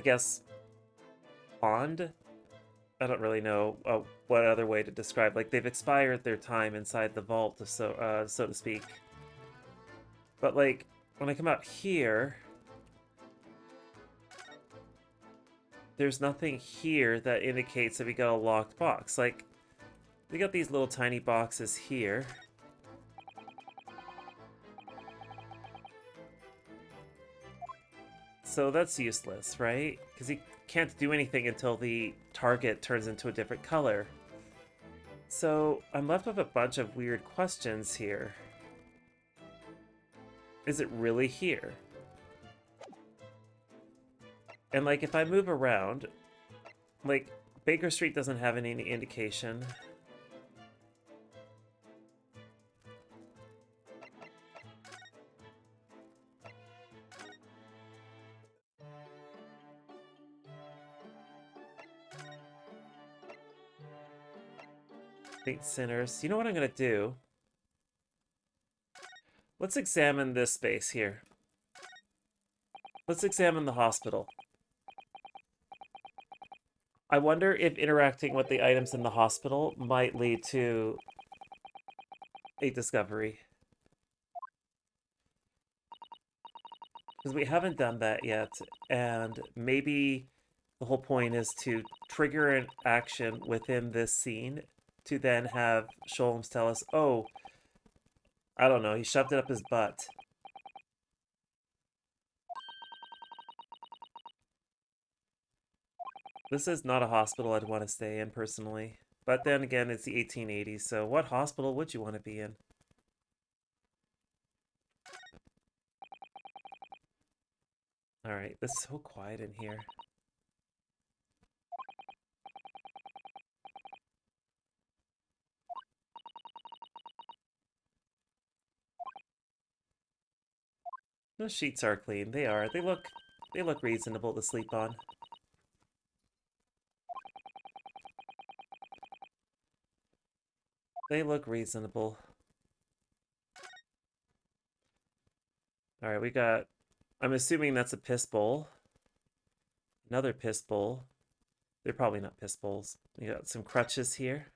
guess, pawned? I don't really know what other way to describe. Like, they've expired their time inside the vault, so to speak. But, like, when I come out here, there's nothing here that indicates that we got a locked box. Like, we got these little tiny boxes here. So that's useless, right? Because he can't do anything until the target turns into a different color. So I'm left with a bunch of weird questions here. Is it really here? And, like, if I move around, like, Baker Street doesn't have any indication. Saint Sinners. You know what I'm gonna do? Let's examine this space here. Let's examine the hospital. I wonder if interacting with the items in the hospital might lead to a discovery. Because we haven't done that yet, and maybe the whole point is to trigger an action within this scene to then have Sholmes tell us, oh, I don't know, he shoved it up his butt. This is not a hospital I'd want to stay in, personally. But then again, it's the 1880s, so what hospital would you want to be in? Alright, this is so quiet in here. Those sheets are clean. They are. They look reasonable to sleep on. They look reasonable. Alright, we got... I'm assuming that's a piss bowl. Another piss bowl. They're probably not piss bowls. We got some crutches here.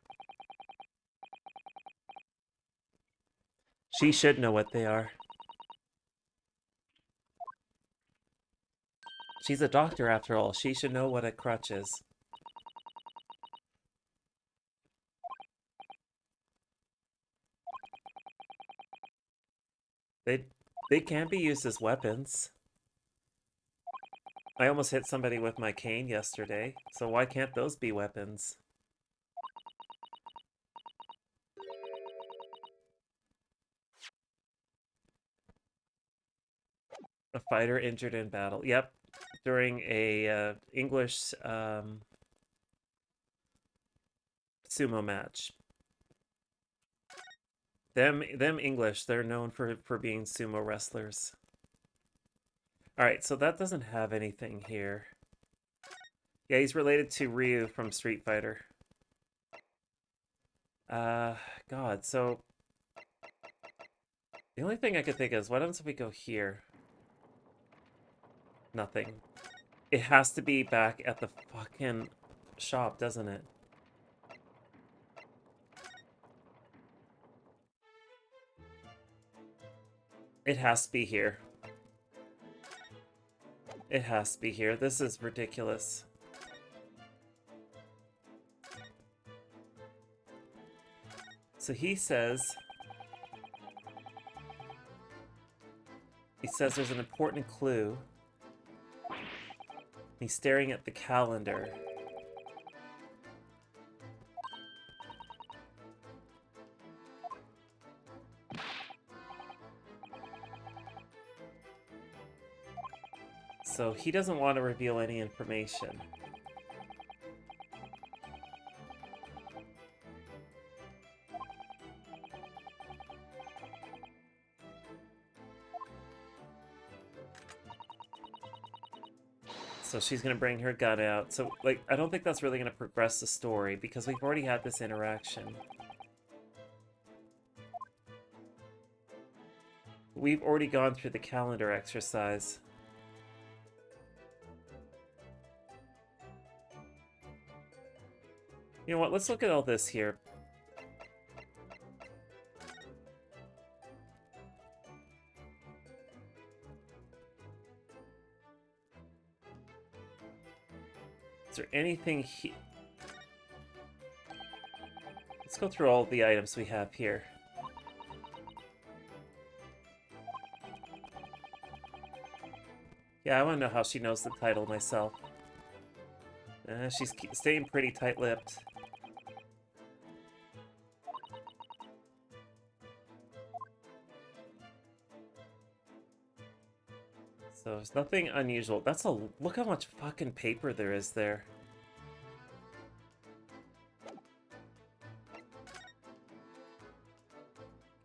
She should know what they are. She's a doctor after all. She should know what a crutch is. They can be used as weapons. I almost hit somebody with my cane yesterday, so why can't those be weapons? A fighter injured in battle. Yep, during a English sumo match. Them English, they're known for being sumo wrestlers. Alright, so that doesn't have anything here. Yeah, he's related to Ryu from Street Fighter. God, so... the only thing I could think is, what happens if we go here? Nothing. It has to be back at the fucking shop, doesn't it? It has to be here. It has to be here. This is ridiculous. So he says there's an important clue. He's staring at the calendar. So he doesn't want to reveal any information. So she's going to bring her gun out. So, like, I don't think that's really going to progress the story because we've already had this interaction. We've already gone through the calendar exercise. You know what? Let's look at all this here. Is there anything here? Let's go through all the items we have here. Yeah, I want to know how she knows the title myself. She's staying pretty tight-lipped. So there's nothing unusual. That's a look how much fucking paper there is there.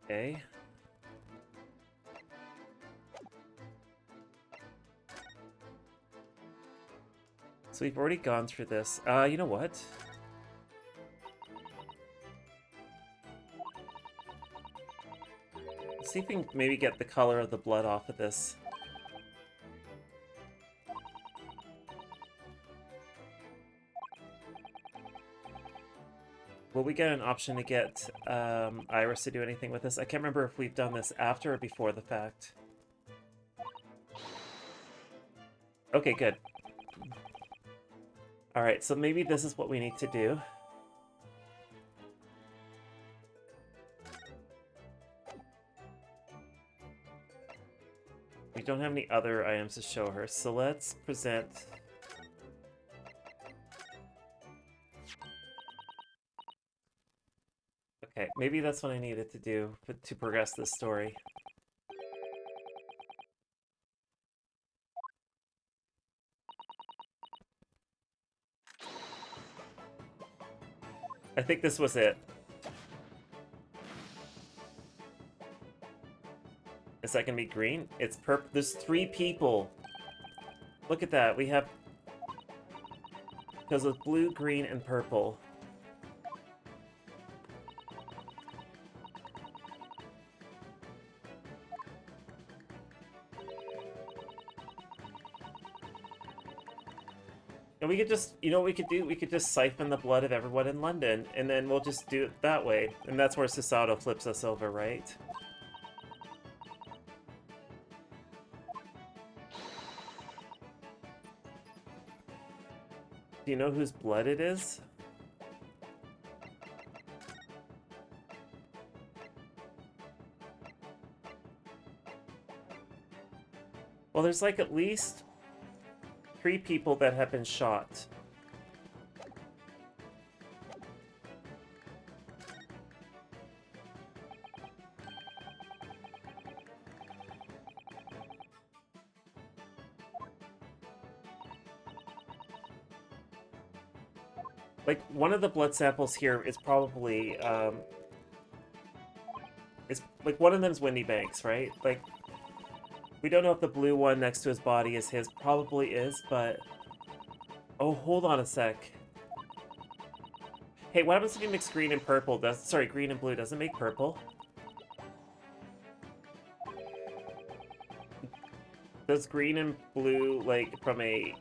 Okay. So we've already gone through this. You know what? Let's see if we can maybe get the color of the blood off of this. Will we get an option to get Iris to do anything with this? I can't remember if we've done this after or before the fact. Okay, good. Alright, so maybe this is what we need to do. We don't have any other items to show her, so let's present... Okay, maybe that's what I needed to do to progress this story. I think this was it. Is that gonna be green? It's purple. There's 3 people. Look at that. We have... Because of blue, green, and purple. And we could just, you know what we could do? We could just siphon the blood of everyone in London, and then we'll just do it that way. And that's where Susato flips us over, right? Do you know whose blood it is? Well, there's like at least 3 people that have been shot. Like, one of the blood samples here is probably, like, one of them's Windy Banks, right? Like, we don't know if the blue one next to his body is his. Probably is, but... Oh, hold on a sec. Hey, what happens if you mix green and purple? Sorry, green and blue. Does it make purple? Does green and blue, like, from a...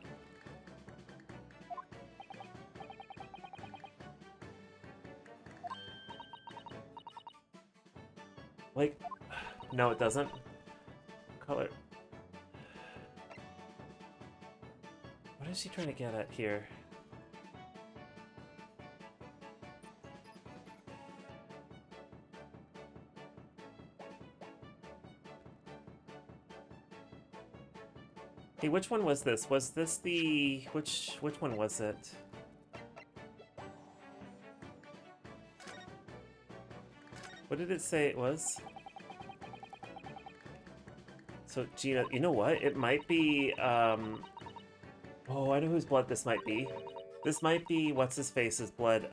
Like... No, it doesn't. Color... What is she trying to get at here? Hey, which one was this? Was this the... Which one was it? What did it say it was? So, Gina, you know what? It might be, Oh, I know whose blood this might be. This might be What's-His-Face's blood,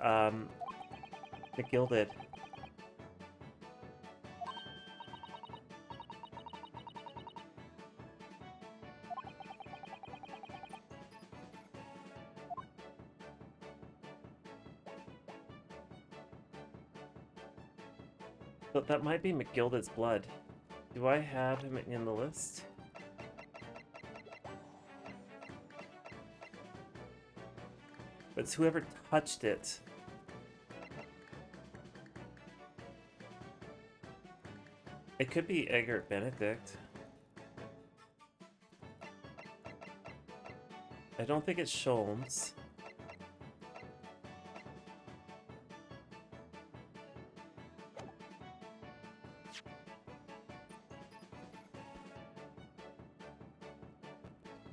McGilded. But that might be McGilded's blood. Do I have him in the list? But it's whoever touched it. It could be Eggert Benedict. I don't think it's Sholmes.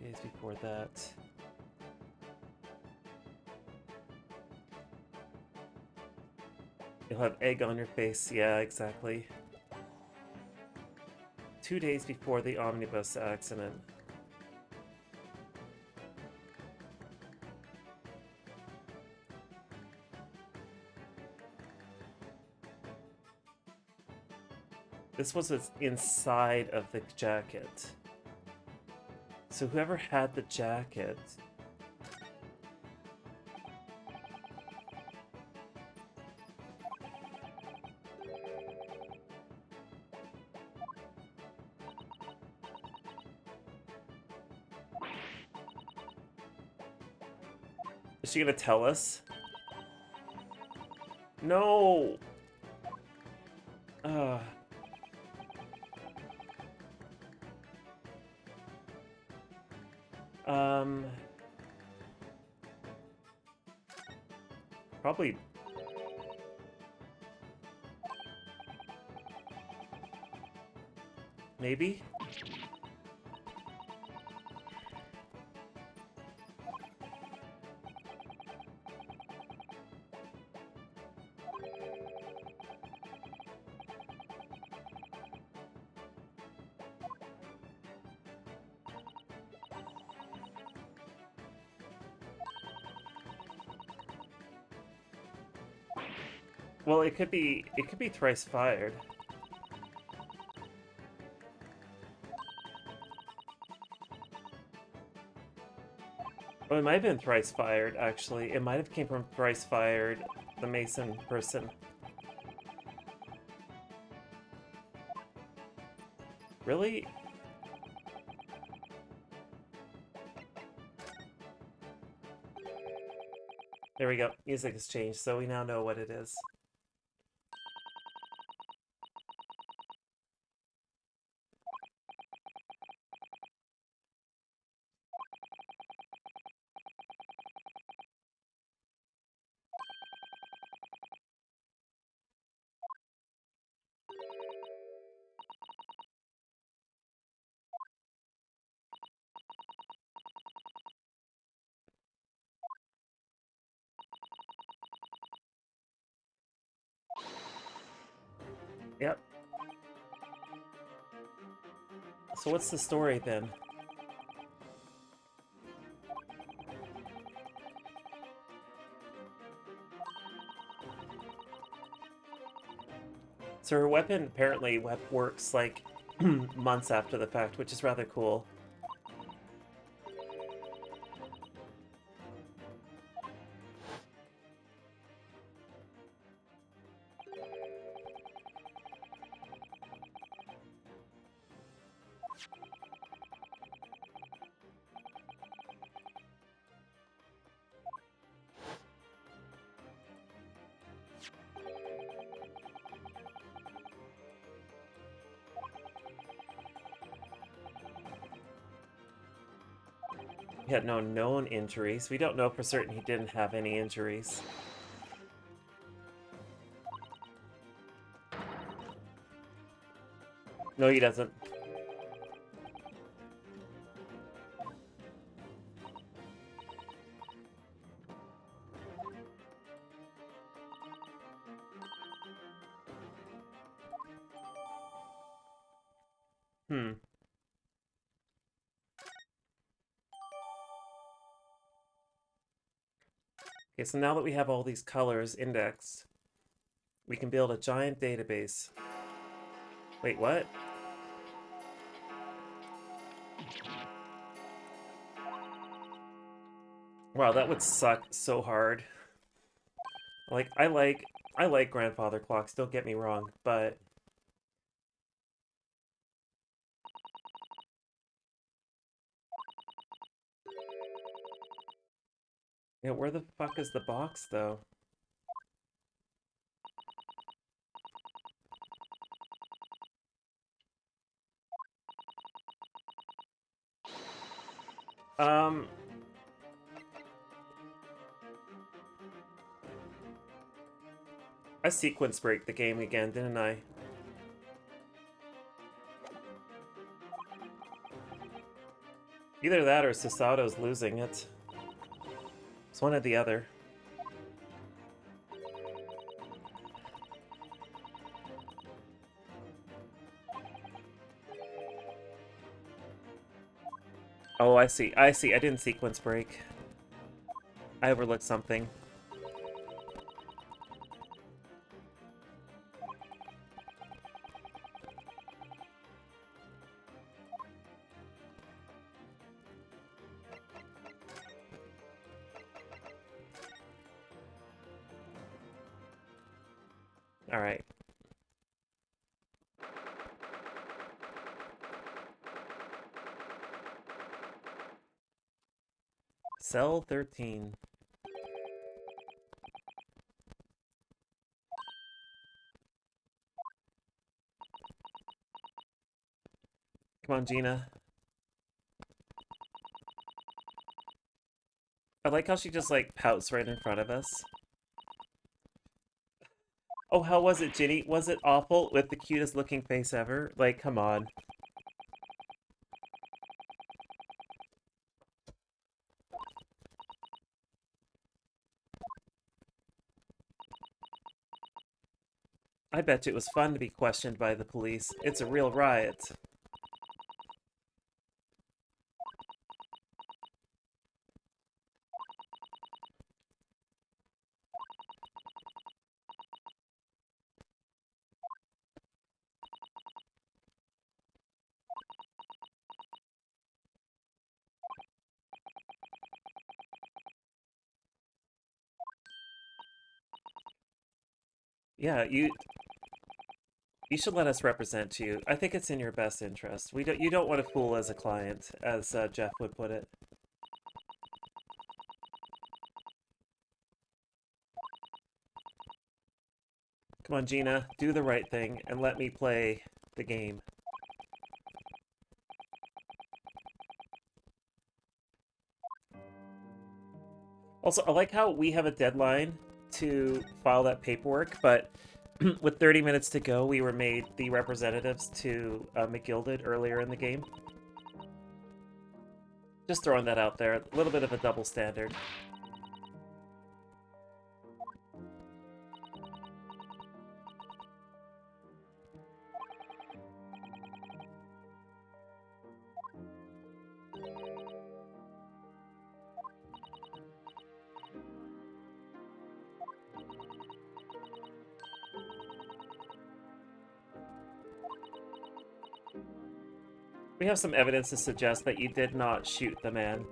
Days before that. You'll have egg on your face. Yeah, exactly. 2 days before the omnibus accident. This was what's inside of the jacket. So whoever had the jacket... Is she gonna tell us? No! Uh... Probably... Maybe? Well, it could be thrice fired. Oh, it might have been thrice fired, actually. It might have came from thrice fired, the Mason person. Really? There we go. Music has changed, so we now know what it is. Yep. So what's the story then? So her weapon apparently works like months after the fact, which is rather cool. He had no known injuries. We don't know for certain he didn't have any injuries. No, he doesn't. Hmm. Okay, so now that we have all these colors indexed, we can build a giant database. Wait, what? Wow, that would suck so hard. Like, I like grandfather clocks, don't get me wrong, but where the fuck is the box though? Um, I sequence break the game again, didn't I? Either that or Sasato's losing it. It's one or the other. Oh, I see. I see. I didn't sequence break. I overlooked something. All right. Cell 13. Come on, Gina. I like how she just, like, pouts right in front of us. Oh, how was it, Ginny? Was it awful with the cutest looking face ever? Like, come on. I bet you it was fun to be questioned by the police. It's a real riot. Yeah, you should let us represent you. I think it's in your best interest. You don't want to fool as a client, as Jeff would put it. Come on, Gina, do the right thing and let me play the game. Also, I like how we have a deadline to file that paperwork, but with 30 minutes to go, we were made the representatives to McGilded earlier in the game. Just throwing that out there. A little bit of a double standard. We have some evidence to suggest that you did not shoot the man.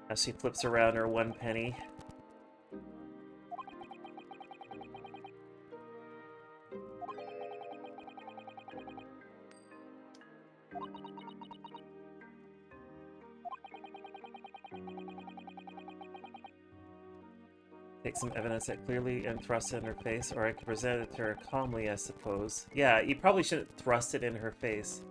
As she flips around her 1 penny. Take some evidence that clearly and thrust it in her face, or I could present it to her calmly, I suppose. Yeah, you probably shouldn't thrust it in her face.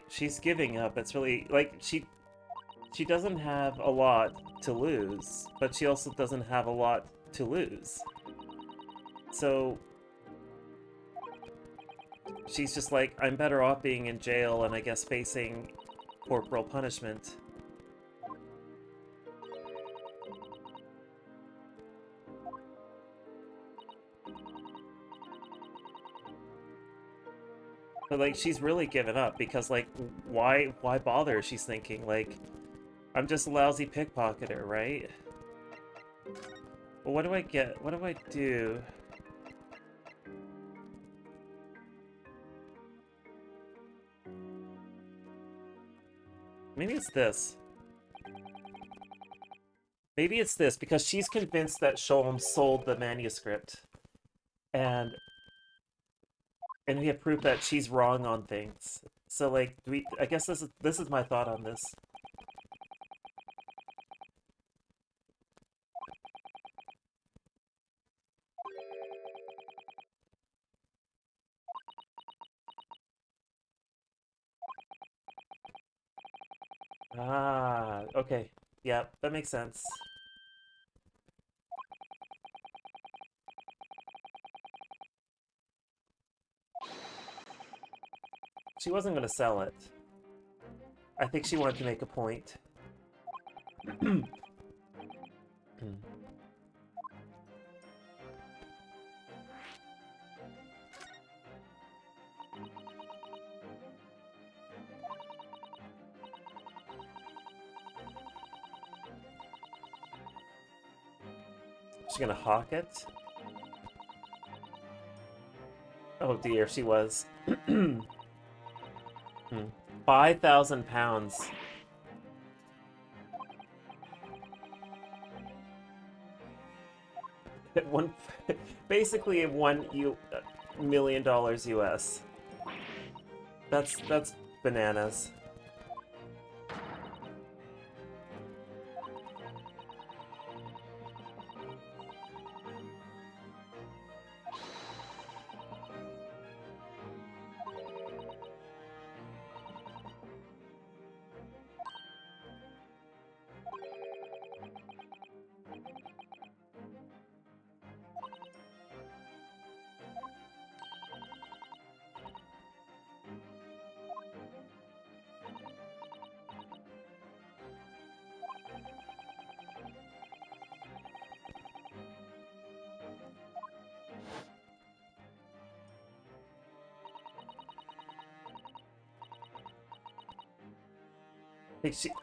she's giving up. It's really like she doesn't have a lot to lose, but she also doesn't have a lot to lose. So she's just like, I'm better off being in jail and I guess facing corporal punishment. But like she's really given up because like why bother? She's thinking like I'm just a lousy pickpocketer, right? Well, what do I get? What do I do? Maybe it's this. Maybe it's this because she's convinced that Sholm sold the manuscript, and we have proof that she's wrong on things. So like, I guess this is my thought on this. Ah, okay. Yeah, that makes sense. She wasn't going to sell it. I think she wanted to make a point. She's going to hawk it? Oh dear, she was. 5,000 pounds. One, basically $1 million US. That's bananas.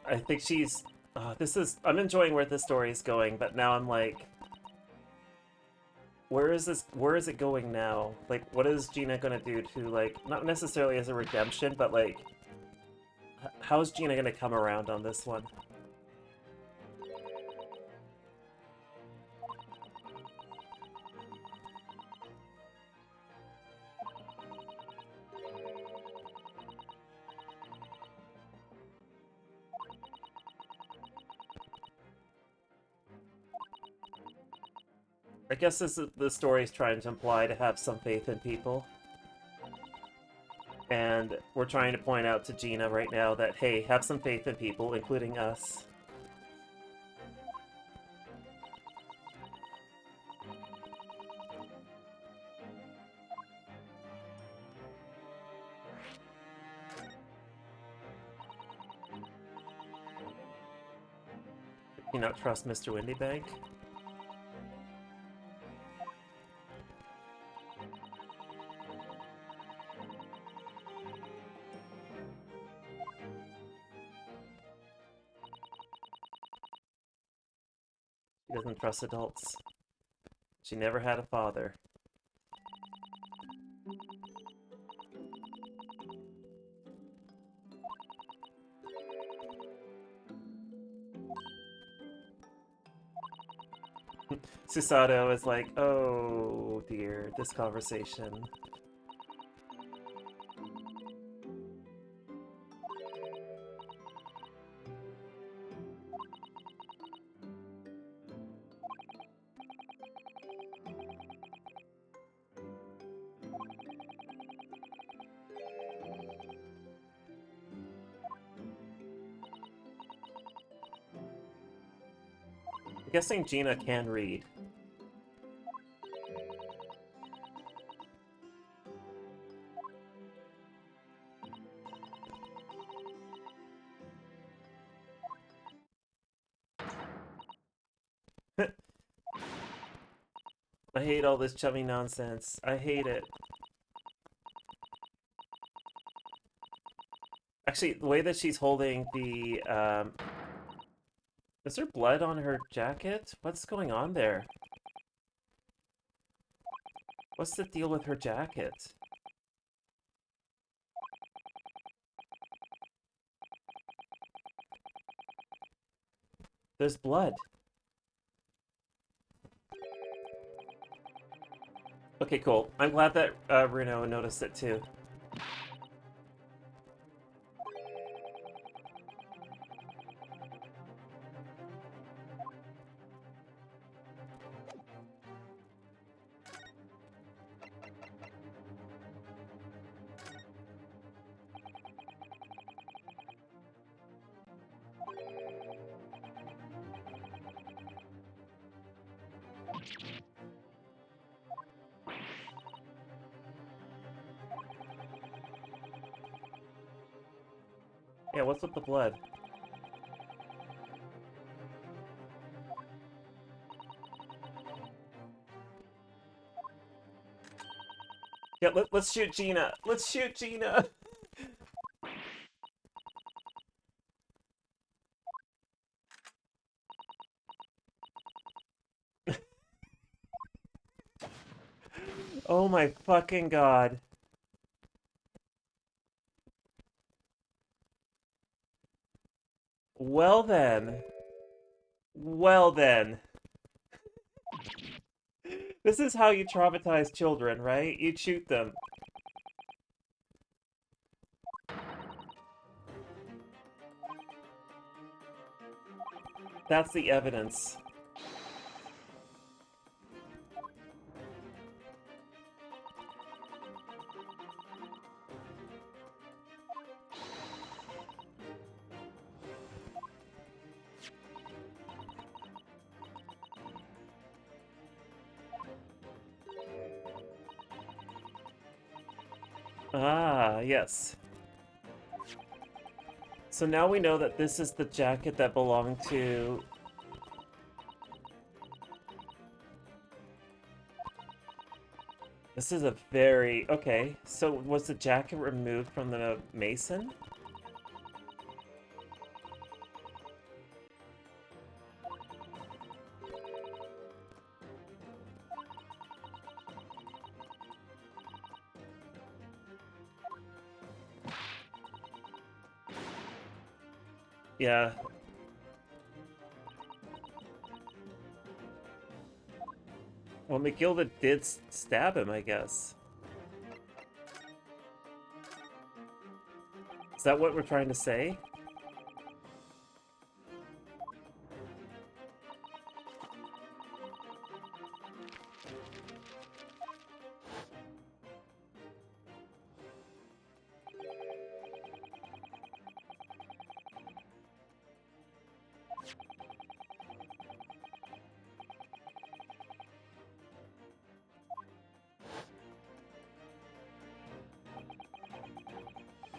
I think she's. I'm enjoying where this story is going, but now I'm like, where is this? Where is it going now? Like, what is Gina gonna do to like, not necessarily as a redemption, but like, how is Gina gonna come around on this one? I guess the story's trying to imply to have some faith in people. And we're trying to point out to Gina right now that, hey, have some faith in people, including us. Do you not trust Mr. Windybank? She doesn't trust adults. She never had a father. Susato is like, oh dear, this conversation. I'm guessing Gina can read. I hate all this chummy nonsense. I hate it. Actually, the way that she's holding the, is there blood on her jacket? What's going on there? What's the deal with her jacket? There's blood. Okay, cool. I'm glad that Runo noticed it too. Yeah, what's with the blood? Yeah, let's shoot Gina. Let's shoot Gina. Oh my fucking god. Well then. Well then. This is how you traumatize children, right? You shoot them. That's the evidence. Ah, yes. So now we know that this is the jacket that belonged to... This is a very... Okay, so was the jacket removed from the mason? Yeah. Well, McGilda did stab him, I guess. Is that what we're trying to say?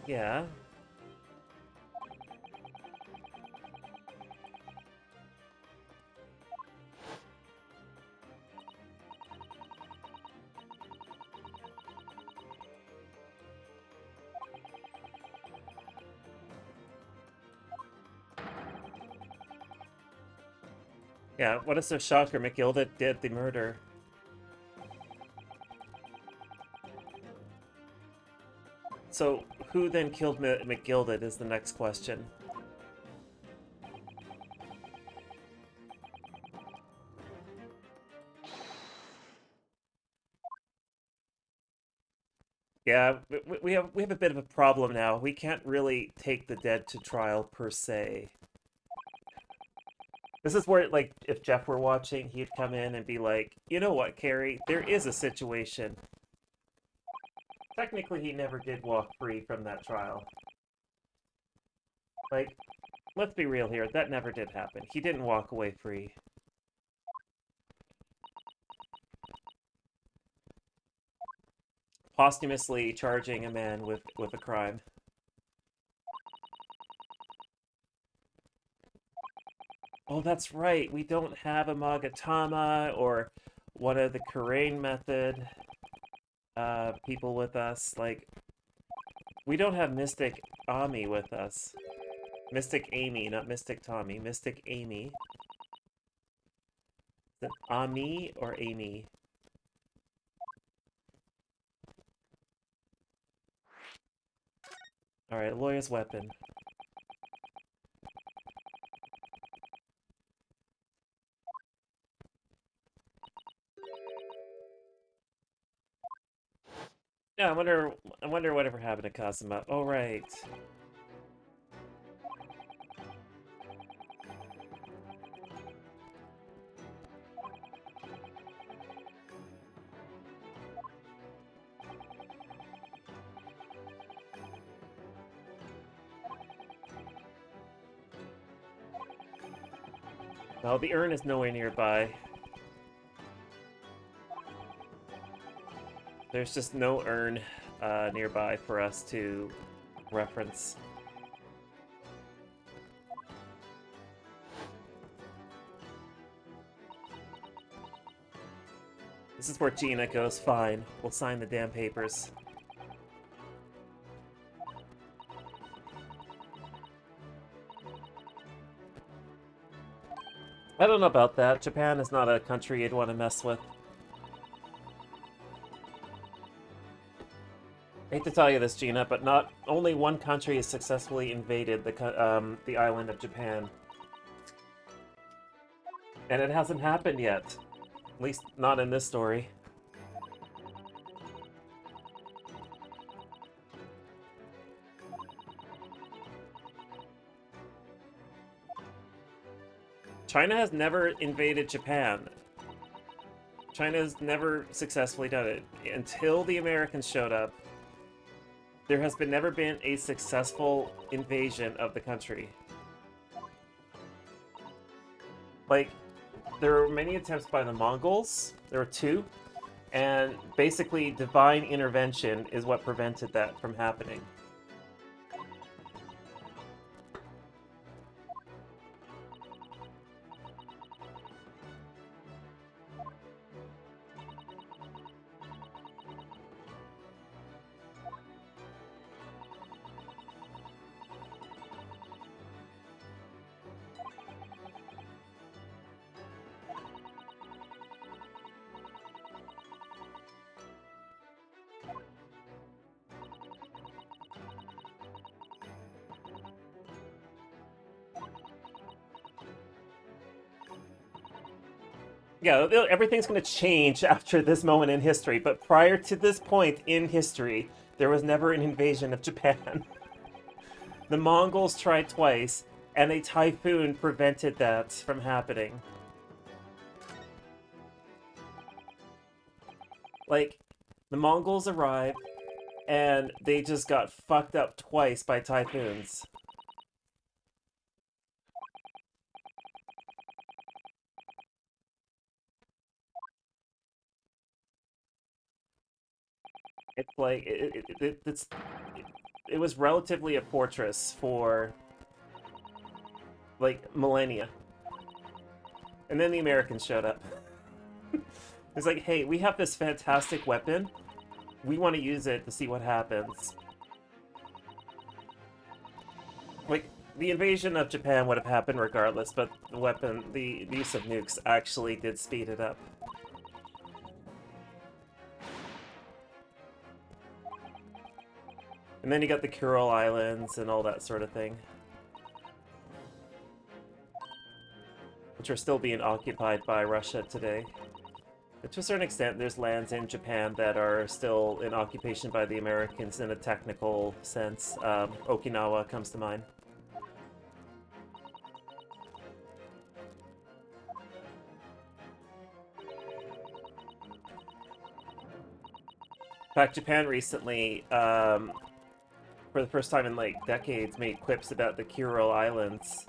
Yeah. Yeah, what is the shocker? McGilda did the murder. So, who then killed McGilda is the next question. Yeah, we have a bit of a problem now. We can't really take the dead to trial per se. This is where, like, if Jeff were watching, he'd come in and be like, you know what, Carrie? There is a situation. Technically, he never did walk free from that trial. Like, let's be real here. That never did happen. He didn't walk away free. posthumously charging a man with a crime. Oh, that's right. We don't have a Magatama or one of the Kurain method people with us. Like, we don't have Mystic Ami with us. Mystic Amy, not Mystic Tommy. Mystic Amy. Is it Ami or Amy? Alright, lawyer's weapon. Yeah, I wonder whatever happened to Kazuma. Oh, right. No, the urn is nowhere nearby. There's just no urn nearby for us to reference. This is where Gina goes, fine, we'll sign the damn papers. I don't know about that. Japan is not a country you'd want to mess with. I hate to tell you this, Gina, but not only one country has successfully invaded the island of Japan. And it hasn't happened yet. At least not in this story. China has never invaded Japan. China has never successfully done it. Until the Americans showed up, there has never been a successful invasion of the country. Like, there were many attempts by the Mongols. There were two. And basically, divine intervention is what prevented that from happening. Yeah, everything's going to change after this moment in history, but prior to this point in history, there was never an invasion of Japan. The Mongols tried twice, and a typhoon prevented that from happening. Like, the Mongols arrived, and they just got fucked up twice by typhoons. It's like it was relatively a fortress for like millennia, and then the Americans showed up. It's like, hey, we have this fantastic weapon. We want to use it to see what happens. Like, the invasion of Japan would have happened regardless, but the use of nukes actually did speed it up. And then you got the Kuril Islands and all that sort of thing, which are still being occupied by Russia today. But to a certain extent, there's lands in Japan that are still in occupation by the Americans in a technical sense. Okinawa comes to mind. In fact, Japan recently, for the first time in like decades, made quips about the Kuril Islands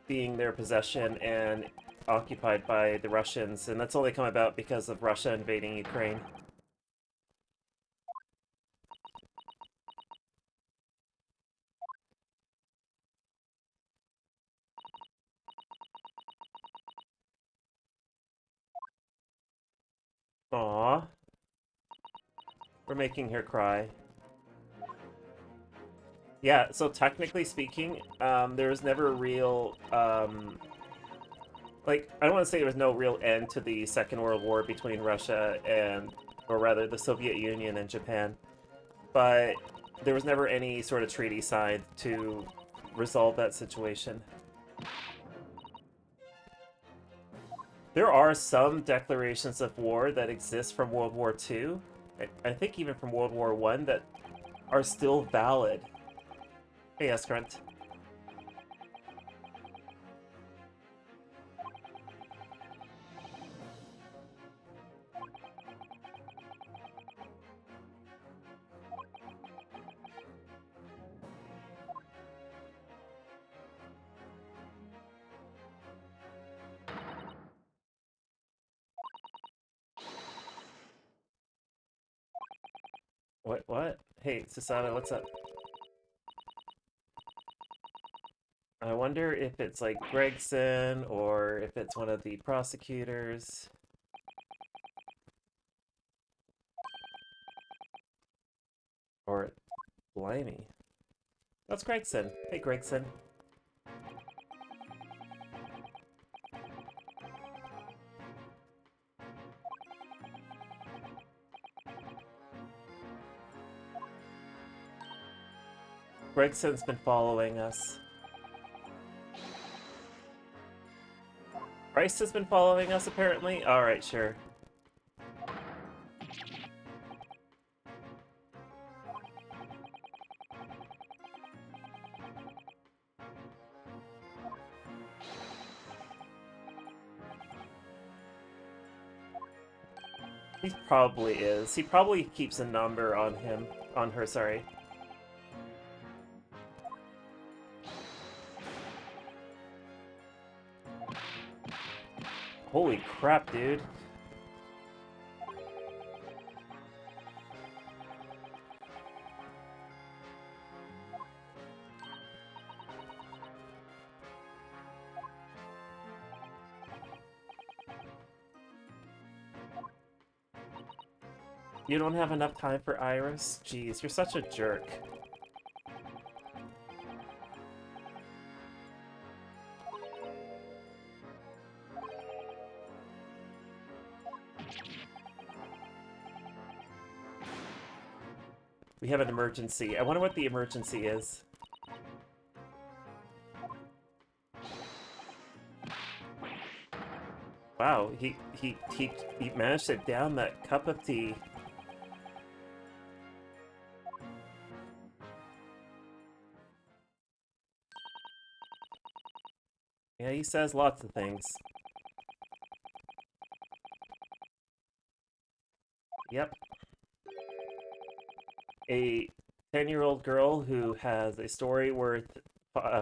being their possession and occupied by the Russians, and that's only come about because of Russia invading Ukraine. Aww. We're making her cry. Yeah, so technically speaking, there was never a real, like, I don't want to say there was no real end to the Second World War between Russia and, or rather, the Soviet Union and Japan, but there was never any sort of treaty signed to resolve that situation. There are some declarations of war that exist from World War II, I think even from World War One, that are still valid. Hey, Escrunt. What? Hey, Susanna, what's up? I wonder if it's like Gregson or if it's one of the prosecutors. Or, blimey. That's Gregson. Hey, Gregson. Gregson's been following us. Bryce has been following us, apparently? Alright, sure. He probably is. He probably keeps a number on him. On her, sorry. Holy crap, dude. You don't have enough time for Iris? Jeez, you're such a jerk. We have an emergency. I wonder what the emergency is. Wow, he managed to down that cup of tea. Yeah, he says lots of things. Yep. A 10-year-old girl who has a story worth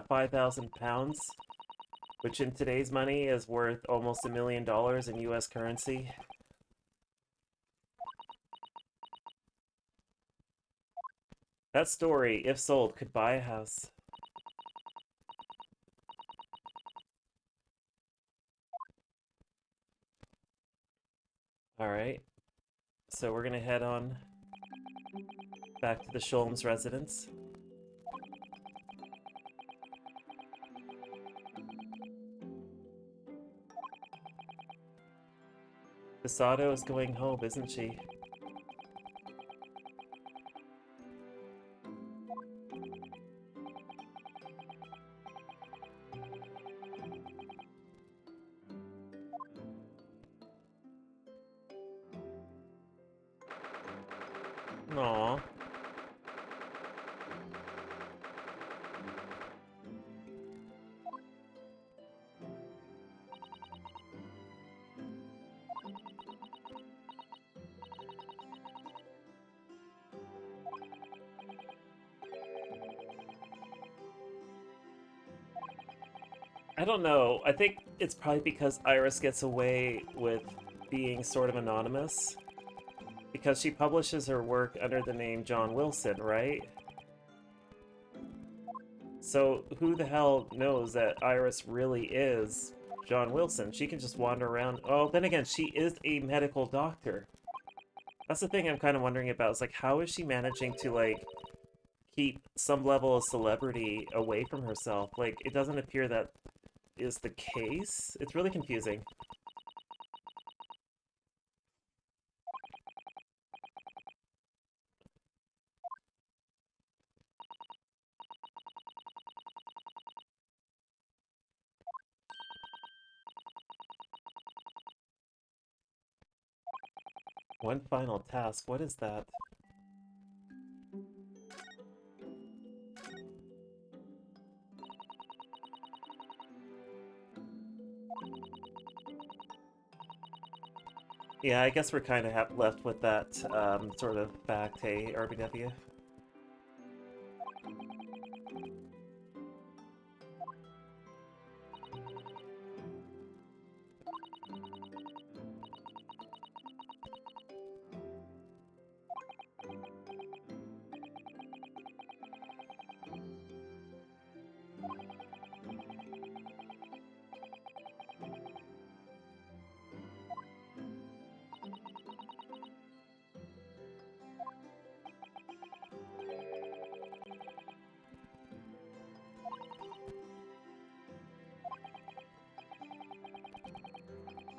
5,000 pounds, which in today's money is worth almost $1 million in US currency. That story, if sold, could buy a house. Alright. So we're gonna head on back to the Sholmes residence. Misato is going home, isn't she? Aww. I don't know. I think it's probably because Iris gets away with being sort of anonymous because she publishes her work under the name John Wilson, right? So who the hell knows that Iris really is John Wilson? She can just wander around. Oh, then again, she is a medical doctor. That's the thing I'm kind of wondering about. Is like, how is she managing to like keep some level of celebrity away from herself? Like, it doesn't appear that is the case. It's really confusing. One final task. What is that? Yeah, I guess we're kind of left with that sort of fact, hey, RBW.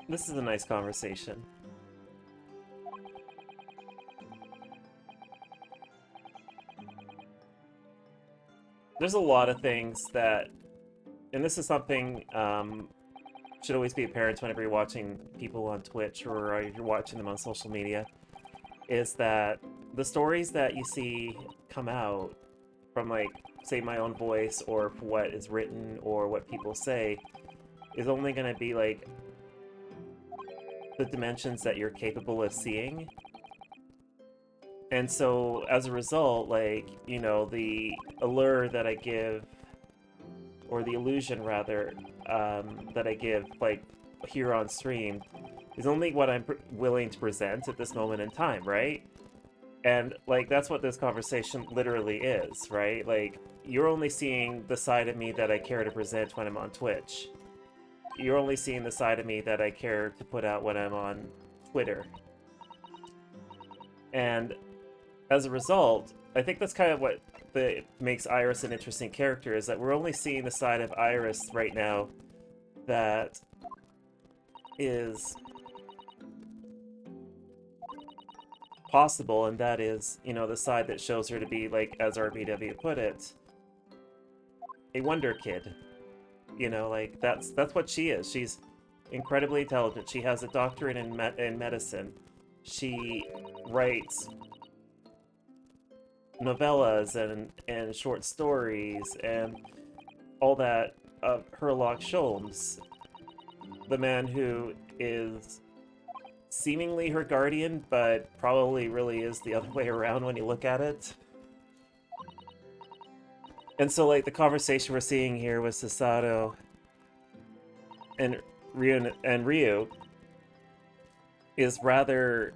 This is a nice conversation. There's a lot of things that, and this is something should always be apparent whenever you're watching people on Twitch or you're watching them on social media, is that the stories that you see come out from, like, say, my own voice or what is written or what people say is only going to be like the dimensions that you're capable of seeing. And so as a result, like, you know, the allure that I give, or the illusion rather, that I give, like, here on stream, is only what I'm willing to present at this moment in time, right? And, like, that's what this conversation literally is, right? Like, you're only seeing the side of me that I care to present when I'm on Twitch. You're only seeing the side of me that I care to put out when I'm on Twitter. And as a result, I think that's kind of what makes Iris an interesting character, is that we're only seeing the side of Iris right now that is possible, and that is, you know, the side that shows her to be, like, as RBW put it, a wonder kid. You know, like, that's what she is. She's incredibly intelligent. She has a doctorate in medicine. She writes novellas and short stories and all that of Herlock Sholmes, the man who is seemingly her guardian, but probably really is the other way around when you look at it. And so, like, the conversation we're seeing here with Sasato and Ryu is rather,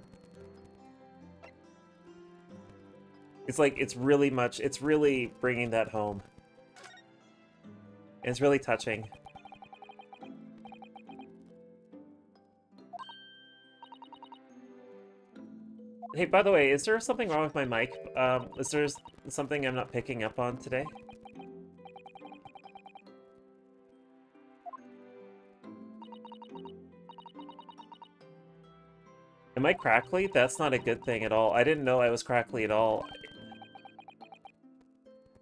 it's like, it's really bringing that home. And it's really touching. Hey, by the way, is there something wrong with my mic? Is there something I'm not picking up on today? Am I crackly? That's not a good thing at all. I didn't know I was crackly at all.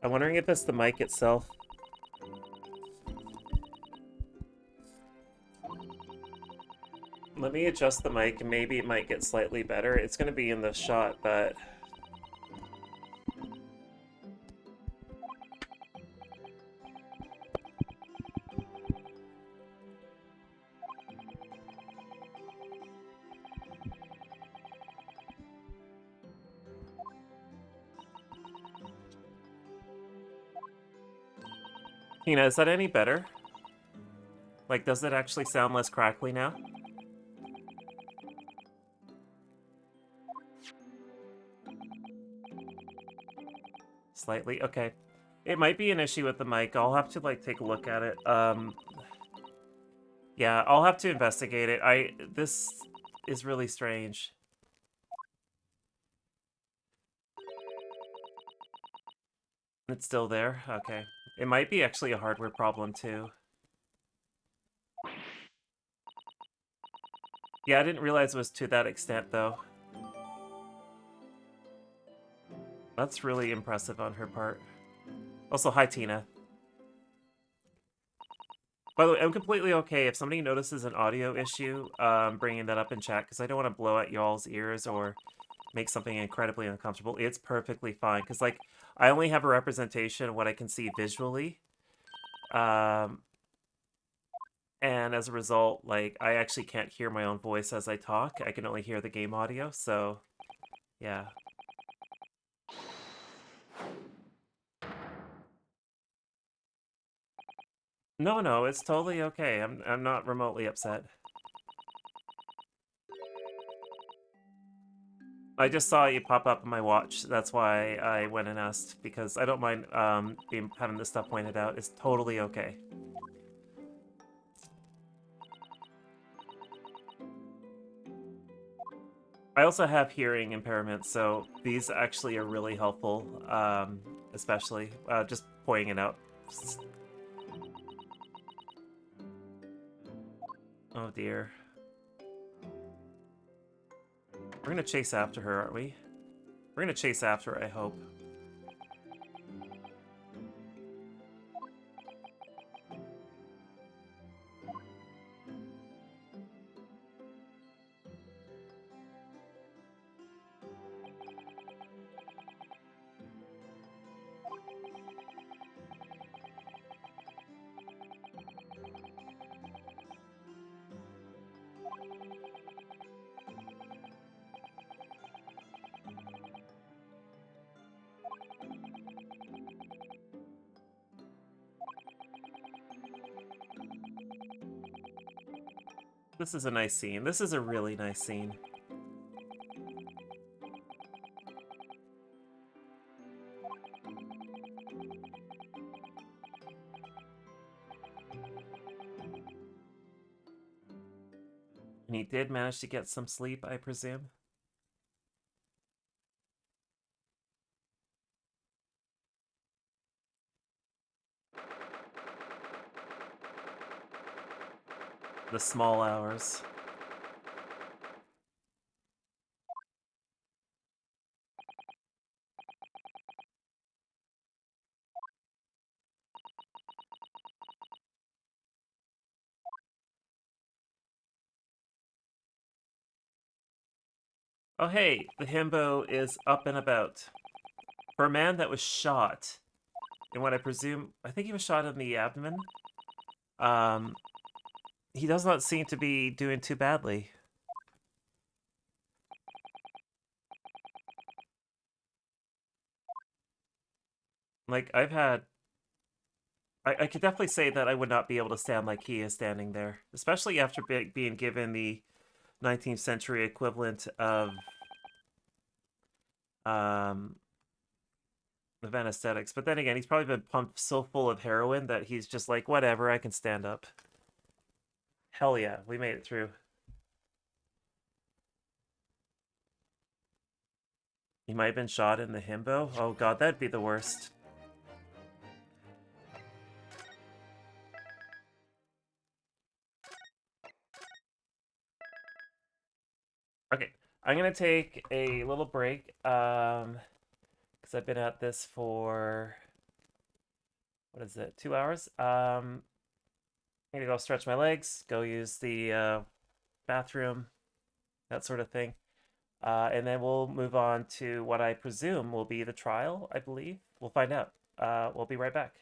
I'm wondering if it's the mic itself. Let me adjust the mic and maybe it might get slightly better. It's going to be in the shot, but... Tina, is that any better? Like, does it actually sound less crackly now? Slightly? Okay. It might be an issue with the mic. I'll have to, like, take a look at it. Yeah, I'll have to investigate it. This is really strange. It's still there? Okay. It might be actually a hardware problem, too. Yeah, I didn't realize it was to that extent, though. That's really impressive on her part. Also, hi, Tina. By the way, I'm completely okay if somebody notices an audio issue, bringing that up in chat, because I don't want to blow out y'all's ears or make something incredibly uncomfortable. It's perfectly fine, because, like, I only have a representation of what I can see visually. And as a result, like, I actually can't hear my own voice as I talk. I can only hear the game audio, so, yeah. No, it's totally okay. I'm not remotely upset. I just saw you pop up on my watch. That's why I went and asked, because I don't mind having this stuff pointed out. It's totally okay. I also have hearing impairment, so these actually are really helpful, especially just pointing it out. Oh dear. We're gonna chase after her, aren't we? We're gonna chase after her, I hope. This is a nice scene. This is a really nice scene. And he did manage to get some sleep, I presume. The small hours. Oh hey, the himbo is up and about. For a man that was shot, in what I think he was shot in the abdomen, um, he does not seem to be doing too badly. Like, I could definitely say that I would not be able to stand like he is standing there, especially after being given the 19th century equivalent of of anesthetics. But then again, he's probably been pumped so full of heroin that he's just like, whatever, I can stand up. Hell yeah, we made it through. He might have been shot in the himbo. Oh god, that'd be the worst. Okay, I'm gonna take a little break, because I've been at this for, what is it, 2 hours? I'm gonna go stretch my legs, go use the bathroom, that sort of thing. And then we'll move on to what I presume will be the trial, I believe. We'll find out. We'll be right back.